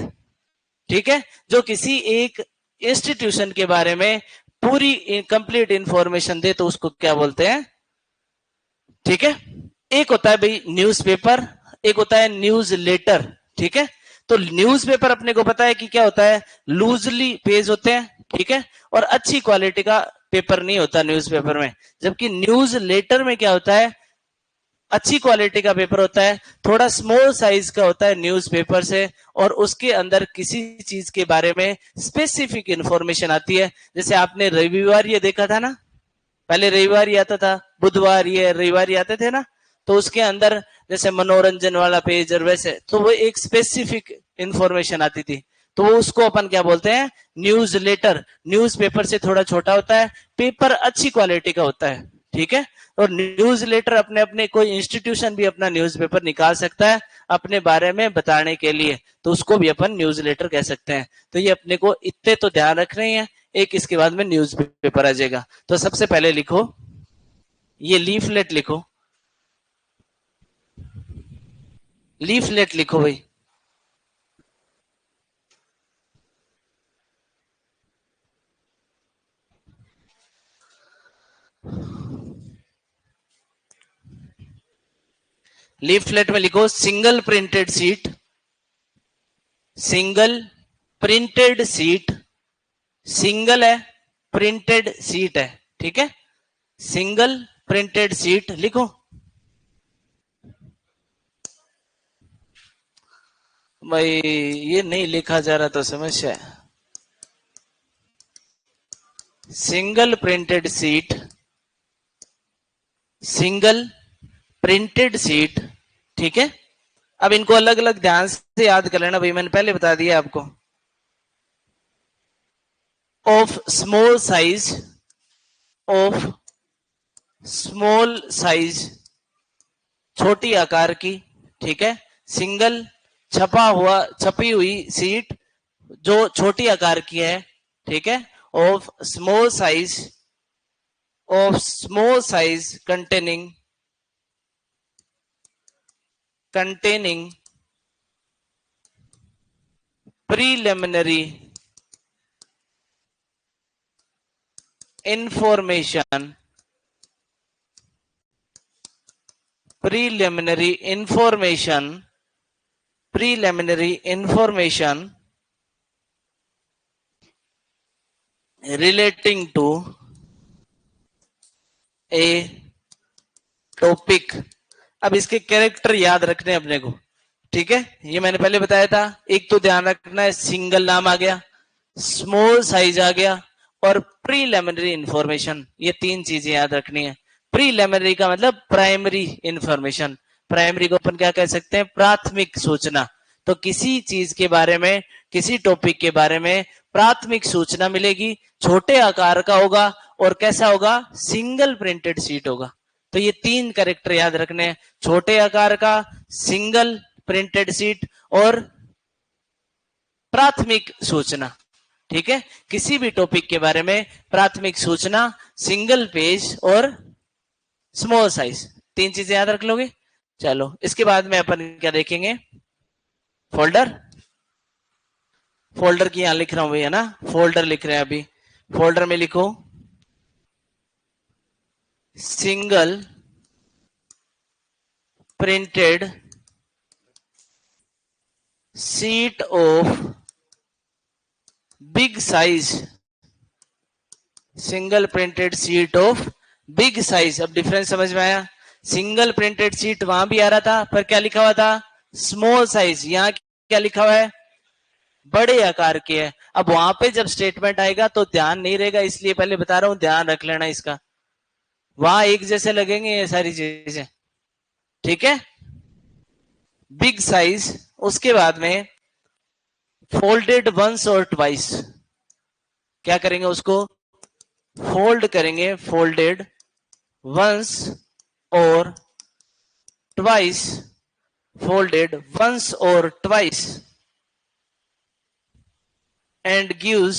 ठीक है, जो किसी एक इंस्टीट्यूशन के बारे में पूरी कंप्लीट इंफॉर्मेशन दे तो उसको क्या बोलते हैं, ठीक है। एक होता है भाई न्यूज़पेपर, एक होता है न्यूज लेटर, ठीक है। तो न्यूज़पेपर अपने को पता है कि क्या होता है, लूजली पेज होते हैं, ठीक है, और अच्छी क्वालिटी का पेपर नहीं होता न्यूज़पेपर में। जबकि न्यूज लेटर में क्या होता है, अच्छी क्वालिटी का पेपर होता है, थोड़ा स्मॉल साइज का होता है न्यूज़पेपर से, और उसके अंदर किसी चीज के बारे में स्पेसिफिक इंफॉर्मेशन आती है। जैसे आपने रविवार ये देखा था ना, पहले रविवार ही आता था, बुधवार ये रविवार ही आते थे ना, तो उसके अंदर जैसे मनोरंजन वाला पेज और वैसे, तो वो एक स्पेसिफिक इंफॉर्मेशन आती थी, तो वो उसको अपन क्या बोलते हैं, न्यूज लेटर। न्यूज़पेपर से थोड़ा छोटा होता है, पेपर अच्छी क्वालिटी का होता है, ठीक है। और न्यूज लेटर अपने अपने कोई इंस्टीट्यूशन भी अपना न्यूज़पेपर निकाल सकता है अपने बारे में बताने के लिए, तो उसको भी अपन न्यूज लेटर कह सकते हैं। तो ये अपने को इतने तो ध्यान रखने ही है, एक इसके बाद में न्यूज पेपर आ जाएगा। तो सबसे पहले लिखो, ये लीफलेट लिखो, लीफलेट लिखो भाई। लीफलेट में लिखो single printed seat, single printed seat, single है, प्रिंटेड सीट है, ठीक है, सिंगल प्रिंटेड सीट लिखो। भाई ये नहीं लिखा जा रहा तो समस्या है। Single printed seat, single printed seat, ठीक है। अब इनको अलग अलग ध्यान से याद कर लेना भाई, मैंने पहले बता दिया आपको। Of small size, of small size, छोटी आकार की, ठीक है। सिंगल, छपा हुआ, छपी हुई सीट जो छोटी आकार की है, ठीक है। Of small size, of small size containing, containing preliminary information, preliminary information, preliminary information relating to a topic। अब इसके कैरेक्टर याद रखने अपने को, ठीक है, ये मैंने पहले बताया था। एक तो ध्यान रखना है, सिंगल नाम आ गया, स्मॉल साइज आ गया, और प्रीलिमिनरी इंफॉर्मेशन, ये तीन चीजें याद रखनी है। प्रीलिमिनरी का मतलब प्राइमरी इंफॉर्मेशन, प्राइमरी को अपन क्या कह सकते हैं, प्राथमिक सूचना। तो किसी चीज के बारे में, किसी टॉपिक के बारे में प्राथमिक सूचना मिलेगी, छोटे आकार का होगा, और कैसा होगा, सिंगल प्रिंटेड सीट होगा। तो ये तीन कैरेक्टर याद रखने हैं, छोटे आकार का, सिंगल प्रिंटेड सीट, और प्राथमिक सूचना। ठीक है, किसी भी टॉपिक के बारे में प्राथमिक सूचना, सिंगल पेज और स्मॉल साइज, 3 चीजें याद रख लोगे। चलो इसके बाद में अपन क्या देखेंगे, फोल्डर। फोल्डर की यहां लिख रहा हूं भैया ना, फोल्डर लिख रहे हैं अभी। फोल्डर में लिखो single printed sheet of big size, single printed sheet of big size. अब डिफरेंस समझ में आया। सिंगल प्रिंटेड शीट वहां भी आ रहा था, पर क्या लिखा हुआ था, स्मॉल साइज। यहां क्या लिखा हुआ है, बड़े आकार की है। अब वहां पे जब स्टेटमेंट आएगा तो ध्यान नहीं रहेगा, इसलिए पहले बता रहा हूं, ध्यान रख लेना इसका। वहां एक जैसे लगेंगे ये सारी चीजें, ठीक है। बिग साइज, उसके बाद में फोल्डेड वंस और ट्वाइस, क्या करेंगे उसको, फोल्ड करेंगे, फोल्डेड वंस और ट्वाइस, फोल्डेड वंस और twice, and gives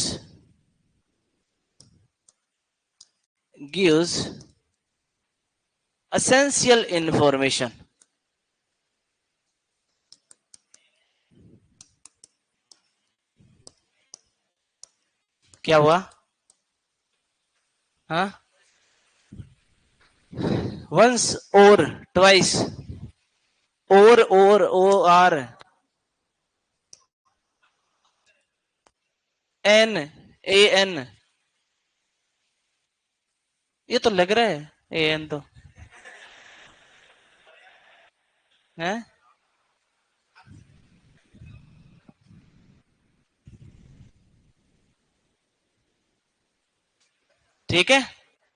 essential information। क्या हुआ, हाँ, वंस और ट्वाइस, और O R N A N, ये तो लग रहा है ए एन तो है। ठीक है,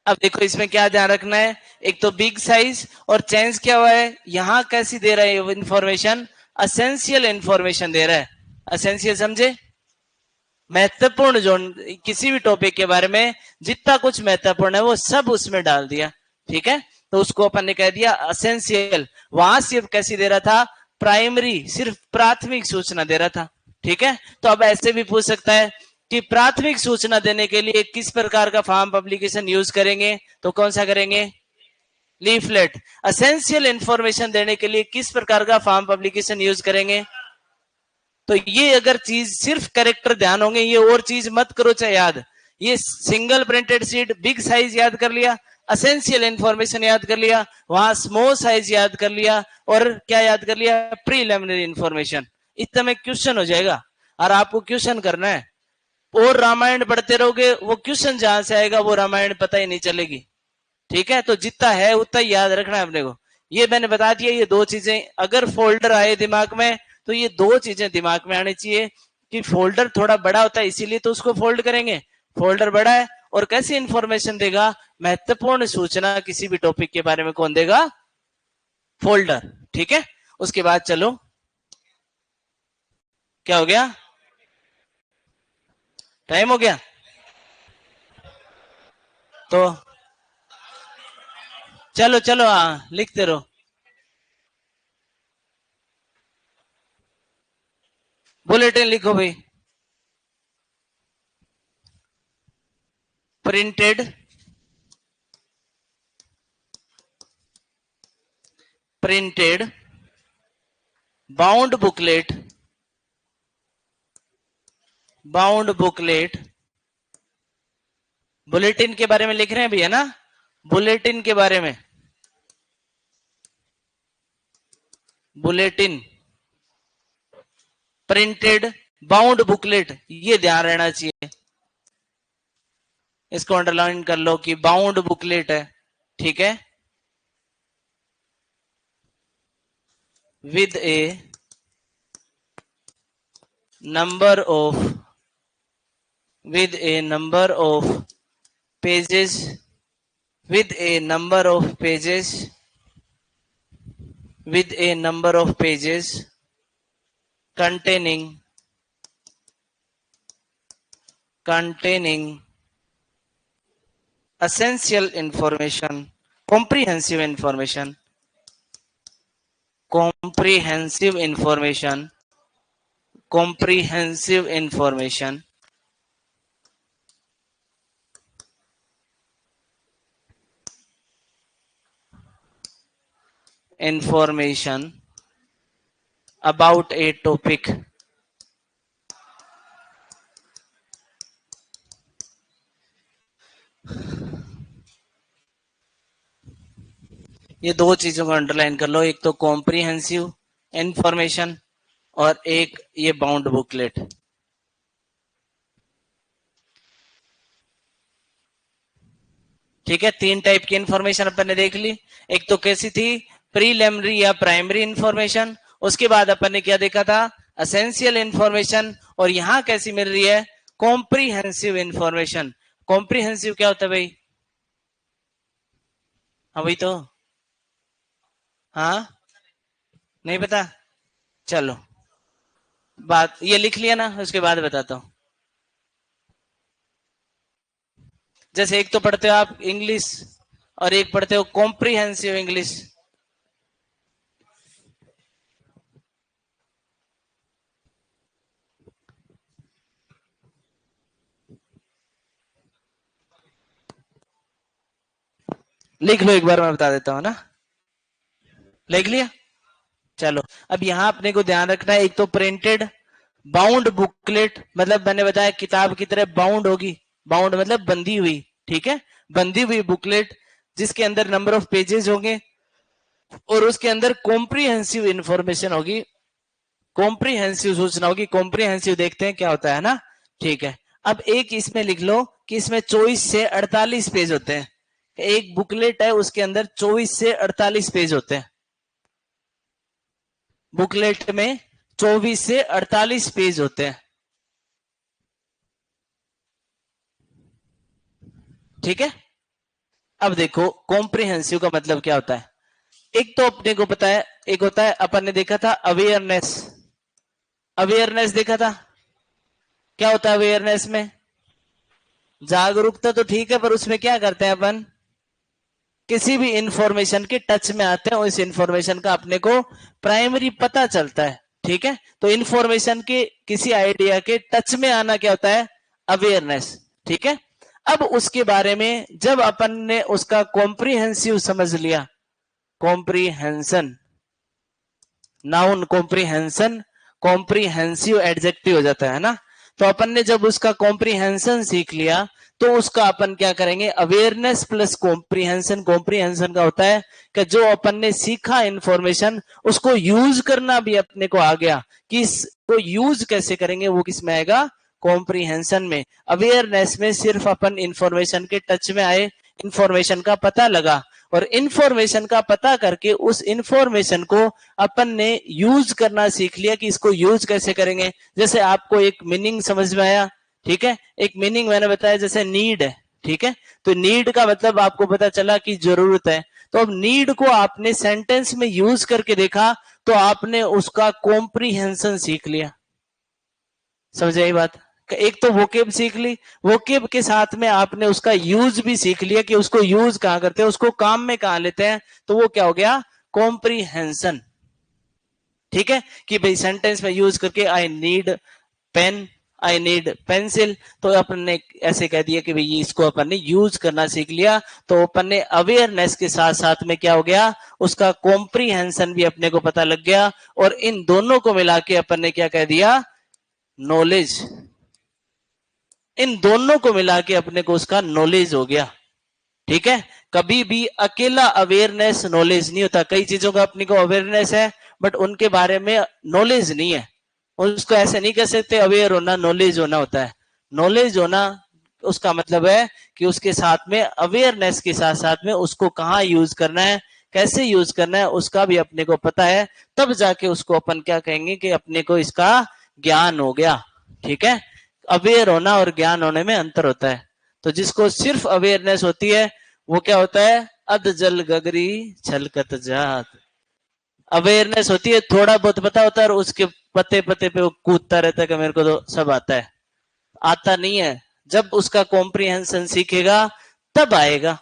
अब देखो इसमें क्या ध्यान रखना है, एक तो बिग साइज और चेंज क्या हुआ है, यहां कैसी दे रहा है इंफॉर्मेशन, असेंशियल इंफॉर्मेशन दे रहा है। असेंशियल समझे, महत्वपूर्ण, जो किसी भी टॉपिक के बारे में जितना कुछ महत्वपूर्ण है वो सब उसमें डाल दिया। ठीक है, तो उसको अपन ने कह दिया असेंशियल। वहां सिर्फ कैसी दे रहा था, प्राइमरी, सिर्फ प्राथमिक सूचना दे रहा था। ठीक है, तो अब ऐसे भी पूछ सकता है कि प्राथमिक सूचना देने के लिए किस प्रकार का फॉर्म पब्लिकेशन यूज करेंगे, तो कौन सा करेंगे, लीफलेट। असेंशियल इंफॉर्मेशन देने के लिए किस प्रकार का फॉर्म पब्लिकेशन यूज करेंगे। तो ये अगर चीज सिर्फ कैरेक्टर ध्यान होंगे, ये और चीज मत करो चाहे याद। ये single printed sheet, big size याद कर लिया, असेंशियल इंफॉर्मेशन याद कर लिया, वहां स्मॉल साइज याद कर लिया, और क्या याद कर लिया, प्रीलिमिनरी इंफॉर्मेशन। इतना में क्वेश्चन हो जाएगा। और आपको क्वेश्चन करना है, और रामायण पढ़ते रहोगे, वो क्वेश्चन जहां से आएगा वो रामायण पता ही नहीं चलेगी। ठीक है, तो जितना है उतना ही याद रखना है अपने को। ये मैंने बता दिया, ये 2 चीजें अगर फोल्डर आए दिमाग में तो ये 2 चीजें दिमाग में आनी चाहिए कि फोल्डर थोड़ा बड़ा होता है इसीलिए तो उसको फोल्ड करेंगे, फोल्डर बड़ा है। और कैसी इंफॉर्मेशन देगा, महत्वपूर्ण सूचना किसी भी टॉपिक के बारे में कौन देगा, फोल्डर। ठीक है, उसके बाद चलो, क्या हो गया, टाइम हो गया, तो चलो चलो, हाँ लिखते रहो। बुलेटिन लिखो भाई, printed printed bound booklet, bound booklet. Bulletin के बारे में लिख रहे हैं भैया ना, बुलेटिन के बारे में, बुलेटिन, प्रिंटेड, बाउंड बुकलेट, ये ध्यान रहना चाहिए। इसको अंडरलाइन कर लो कि बाउंड बुकलेट है। ठीक है, with A number of, with a number of pages, with a number of pages, with a number of pages containing essential information, comprehensive information, comprehensive information information about a topic. ये दो चीजों को underline कर लो, एक तो comprehensive information और एक ये बाउंड बुकलेट। ठीक है, तीन टाइप की इंफॉर्मेशन अपन ने देख ली। एक तो कैसी थी, प्रीलिमिनरी या प्राइमरी इंफॉर्मेशन। उसके बाद अपन ने क्या देखा था, एसेंशियल इंफॉर्मेशन। और यहां कैसी मिल रही है, कॉम्प्रिहेंसिव इंफॉर्मेशन। कॉम्प्रिहेंसिव क्या होता है भाई? हाँ भाई, तो हाँ नहीं पता, चलो बात ये लिख लिया ना, उसके बाद बताता हूं। जैसे एक तो पढ़ते हो आप इंग्लिश और एक पढ़ते हो कॉम्प्रिहेंसिव इंग्लिश। लिख लो एक बार, मैं बता देता हूं ना। लिख लिया, चलो। अब यहां अपने को ध्यान रखना है, एक तो प्रिंटेड बाउंड बुकलेट, मतलब मैंने बताया किताब की तरह बाउंड होगी। बाउंड मतलब बंधी हुई, ठीक है, बंधी हुई बुकलेट जिसके अंदर नंबर ऑफ पेजेस होंगे और उसके अंदर कॉम्प्रिहेंसिव इंफॉर्मेशन होगी, कॉम्प्रिहेंसिव सूचना होगी। कॉम्प्रिहेंसिव देखते हैं क्या होता है ना, ठीक है। अब एक इसमें लिख लो कि इसमें 24 से 48 पेज होते हैं। एक बुकलेट है, उसके अंदर 24 से 48 पेज होते हैं। बुकलेट में 24 से 48 पेज होते हैं, ठीक है। अब देखो कॉम्प्रिहेंसिव का मतलब क्या होता है। एक तो अपने को पता है, एक होता है, अपन ने देखा था अवेयरनेस। अवेयरनेस देखा था, क्या होता है अवेयरनेस में? जागरूकता तो ठीक है, पर उसमें क्या करते हैं अपन, किसी भी इंफॉर्मेशन के टच में आते हैं और इस इंफॉर्मेशन का अपने को प्राइमरी पता चलता है, ठीक है। तो इंफॉर्मेशन के किसी आइडिया के टच में आना क्या होता है, अवेयरनेस, ठीक है। अब उसके बारे में जब अपन ने उसका कॉम्प्रिहेंसिव समझ लिया, comprehension noun, comprehension comprehensive adjective हो जाता है ना। तो अपन ने जब उसका कॉम्प्रिहेंशन सीख लिया तो उसका अपन क्या करेंगे, अवेयरनेस प्लस कॉम्प्रिहेंशन। कॉम्प्रिहेंशन का होता है कि जो अपन ने सीखा इंफॉर्मेशन उसको यूज करना भी अपने को आ गया, कि इसको यूज कैसे करेंगे वो किस में आएगा, कॉम्प्रिहेंशन में। अवेयरनेस में सिर्फ अपन इंफॉर्मेशन के टच में आए, इंफॉर्मेशन का पता लगा और इंफॉर्मेशन का पता करके उस इंफॉर्मेशन को अपन ने यूज करना सीख लिया कि इसको यूज कैसे करेंगे। जैसे आपको एक मीनिंग समझ में आया, ठीक है, एक मीनिंग मैंने बताया जैसे नीड है, ठीक है। तो नीड का मतलब आपको पता चला कि जरूरत है। तो अब नीड को आपने सेंटेंस में यूज करके देखा तो आपने उसका कॉम्प्रिहेंशन सीख लिया। समझ आई बात? एक तो वोकेब सीख ली, वोकेब के साथ में आपने उसका यूज भी सीख लिया कि उसको यूज कहां करते हैं, उसको काम में कहां लेते हैं। तो वो क्या हो गया, कॉम्प्रिहेंशन, ठीक है। कि भाई सेंटेंस में यूज करके I need pen, I need pencil, तो अपन ने ऐसे कह दिया कि भाई इसको अपन ने यूज करना सीख लिया। तो अपन ने अवेयरनेस के साथ साथ में क्या हो गया, उसका कॉम्प्रिहेंशन भी अपने को पता लग गया। और इन दोनों को मिला के अपन ने क्या कह दिया, नॉलेज। इन दोनों को मिला के अपने को उसका नॉलेज हो गया, ठीक है। कभी भी अकेला अवेयरनेस नॉलेज नहीं होता। कई चीजों का अपने को अवेयरनेस है बट उनके बारे में नॉलेज नहीं है, उसको ऐसे नहीं कह सकते अवेयर होना नॉलेज होना होता है। नॉलेज होना उसका मतलब है कि उसके साथ में अवेयरनेस के साथ साथ में उसको कहाँ यूज करना है, कैसे यूज करना है, उसका भी अपने को पता है। तब जाके उसको अपन क्या कहेंगे कि अपने को इसका ज्ञान हो गया, ठीक है। अवेयर होना और ज्ञान होने में अंतर होता है। तो जिसको सिर्फ अवेयरनेस होती है वो क्या होता है, अध जल गगरी छलकत जात। अवेयरनेस होती है, थोड़ा बहुत पता होता है और उसके पते पते पे वो कूदता रहता है कि मेरे को तो सब आता है। आता नहीं है, जब उसका कॉम्प्रिहेंशन सीखेगा तब आएगा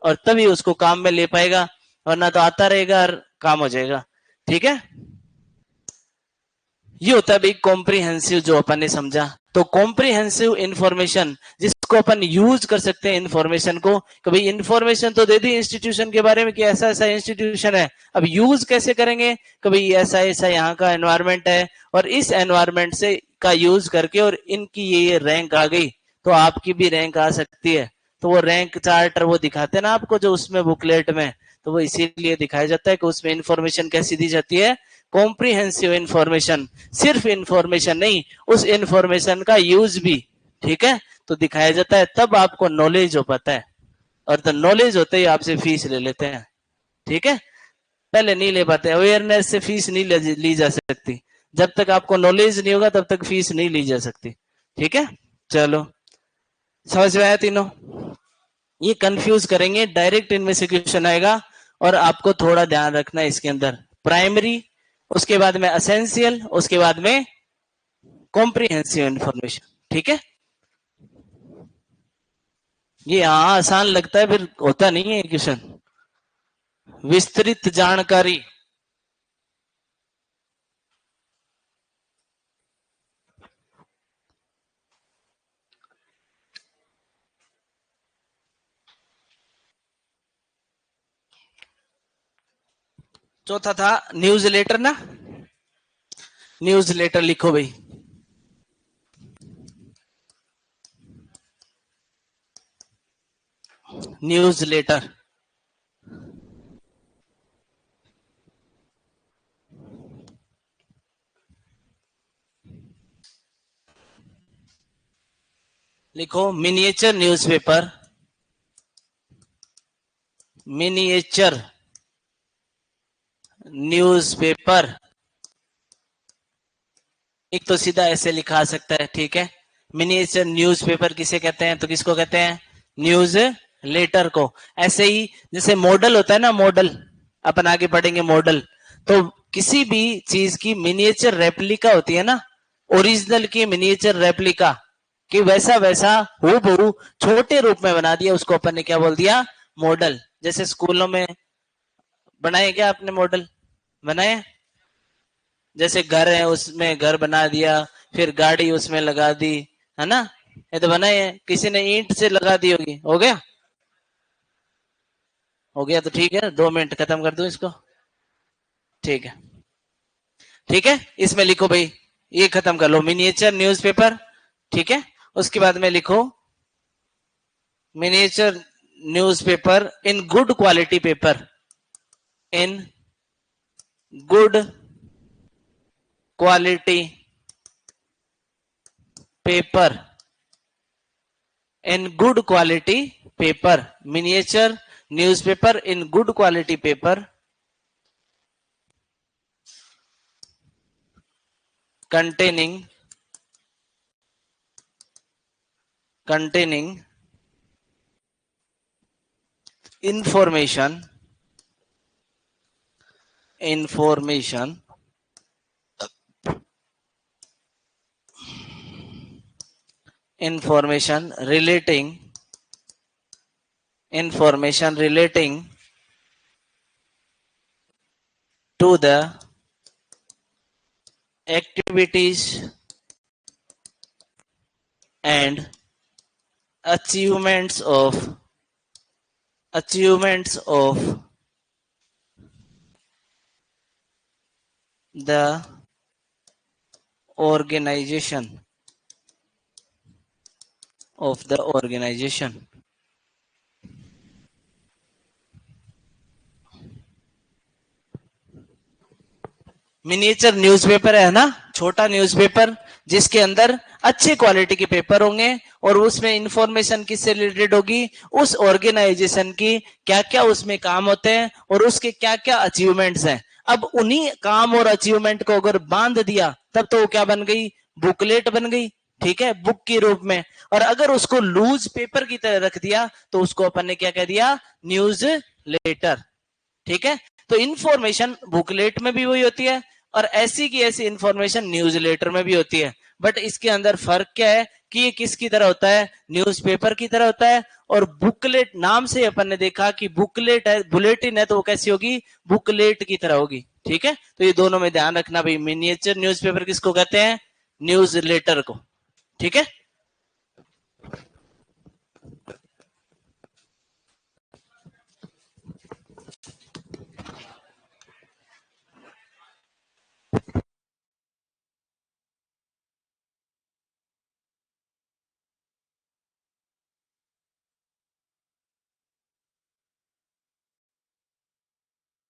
और तभी उसको काम में ले पाएगा, वरना तो आता रहेगा और काम हो जाएगा, ठीक है। ये होता है भाई कॉम्प्रिहेंसिव जो अपन ने समझा। तो कॉम्प्रिहेंसिव इंफॉर्मेशन जिस इसको अपन यूज कर सकते हैं इंफॉर्मेशन को। कभी इंफॉर्मेशन तो दे दी इंस्टीट्यूशन के बारे में कि ऐसा ऐसा इंस्टीट्यूशन है, अब यूज कैसे करेंगे, कभी ऐसा ऐसा यहाँ का एनवायरमेंट है और इस एनवायरमेंट से का यूज करके और इनकी ये रैंक आ गई तो आपकी भी रैंक आ सकती है। तो वो रैंक चार्टर वो दिखाते हैं ना आपको जो उसमें बुकलेट में, तो वो इसीलिए दिखाया जाता है कि उसमें इंफॉर्मेशन कैसी दी जाती है, कॉम्प्रिहेंसिव इंफॉर्मेशन, सिर्फ इंफॉर्मेशन नहीं उस इंफॉर्मेशन का यूज भी, ठीक है, तो दिखाया जाता है, तब आपको नॉलेज हो पाता है। और तो नॉलेज होते ही आपसे फीस ले लेते हैं, ठीक है, पहले नहीं ले पाते, अवेयरनेस से फीस नहीं ली जा सकती, जब तक आपको नॉलेज नहीं होगा तब तक फीस नहीं ली जा सकती, ठीक है। चलो समझ में आया तीनों, ये कंफ्यूज करेंगे, डायरेक्ट इन्वेस्टिगेशन आएगा और आपको थोड़ा ध्यान रखना है इसके अंदर, प्राइमरी, उसके बाद में एसेंशियल, उसके बाद में कॉम्प्रिहेंसिव इंफॉर्मेशन, ठीक है। ये हाँ आसान लगता है, फिर होता नहीं है क्वेश्चन। विस्तृत जानकारी, चौथा था न्यूज लेटर ना, न्यूज लेटर लिखो भाई, न्यूज लेटर, लिखो मिनिएचर न्यूज़पेपर, मिनिएचर न्यूज़पेपर, एक तो सीधा ऐसे लिखा सकता है, ठीक है, मिनिएचर न्यूज़पेपर किसे कहते हैं, तो किसको कहते हैं, न्यूज लेटर को। ऐसे ही जैसे मॉडल होता है ना, मॉडल अपन आगे पढ़ेंगे मॉडल, तो किसी भी चीज की मिनिएचर रेप्लिका होती है ना, ओरिजिनल की मिनिएचर रेप्लिका कि वैसा वैसा हूबहू छोटे रूप में बना दिया, उसको अपन ने क्या बोल दिया, मॉडल। जैसे स्कूलों में बनाए क्या आपने मॉडल, बनाए, जैसे घर है उसमें घर बना दिया, फिर गाड़ी उसमें लगा दी, है ना, ये तो बनाए है, किसी ने ईंट से लगा दी होगी, हो गया, हो गया तो ठीक है, 2 मिनट खत्म कर दूं इसको, ठीक है, ठीक है, इसमें लिखो भाई, ये खत्म कर लो, मिनिएचर न्यूज़पेपर, ठीक है, उसके बाद में लिखो miniature newspaper in good quality paper, in good quality paper, in good quality paper, miniature newspaper in good quality paper containing information relating to the activities and achievements of the organization miniature newspaper है ना, छोटा newspaper जिसके अंदर अच्छे quality के paper होंगे और उसमें इंफॉर्मेशन किससे रिलेटेड होगी, उस ऑर्गेनाइजेशन की क्या क्या उसमें काम होते हैं और उसके क्या क्या अचीवमेंट्स हैं। अब उन्हीं काम और अचीवमेंट को अगर बांध दिया तब तो वो क्या बन गई, बुकलेट बन गई, ठीक है, बुक के रूप में। और अगर उसको लूज पेपर की तरह रख दिया तो उसको अपन ने क्या कह दिया, न्यूज लेटर, ठीक है। तो इंफॉर्मेशन बुकलेट में भी वही होती है और ऐसी की ऐसी इंफॉर्मेशन न्यूज लेटर में भी होती है, बट इसके अंदर फर्क क्या है कि ये किसकी तरह होता है, न्यूज़पेपर की तरह होता है। और बुकलेट नाम से अपन ने देखा कि बुकलेट है, बुलेटिन है, तो वो कैसी होगी, बुकलेट की तरह होगी, ठीक है। तो ये दोनों में ध्यान रखना भाई, मिनिएचर न्यूज़पेपर किसको कहते हैं, न्यूज लेटर को, ठीक है।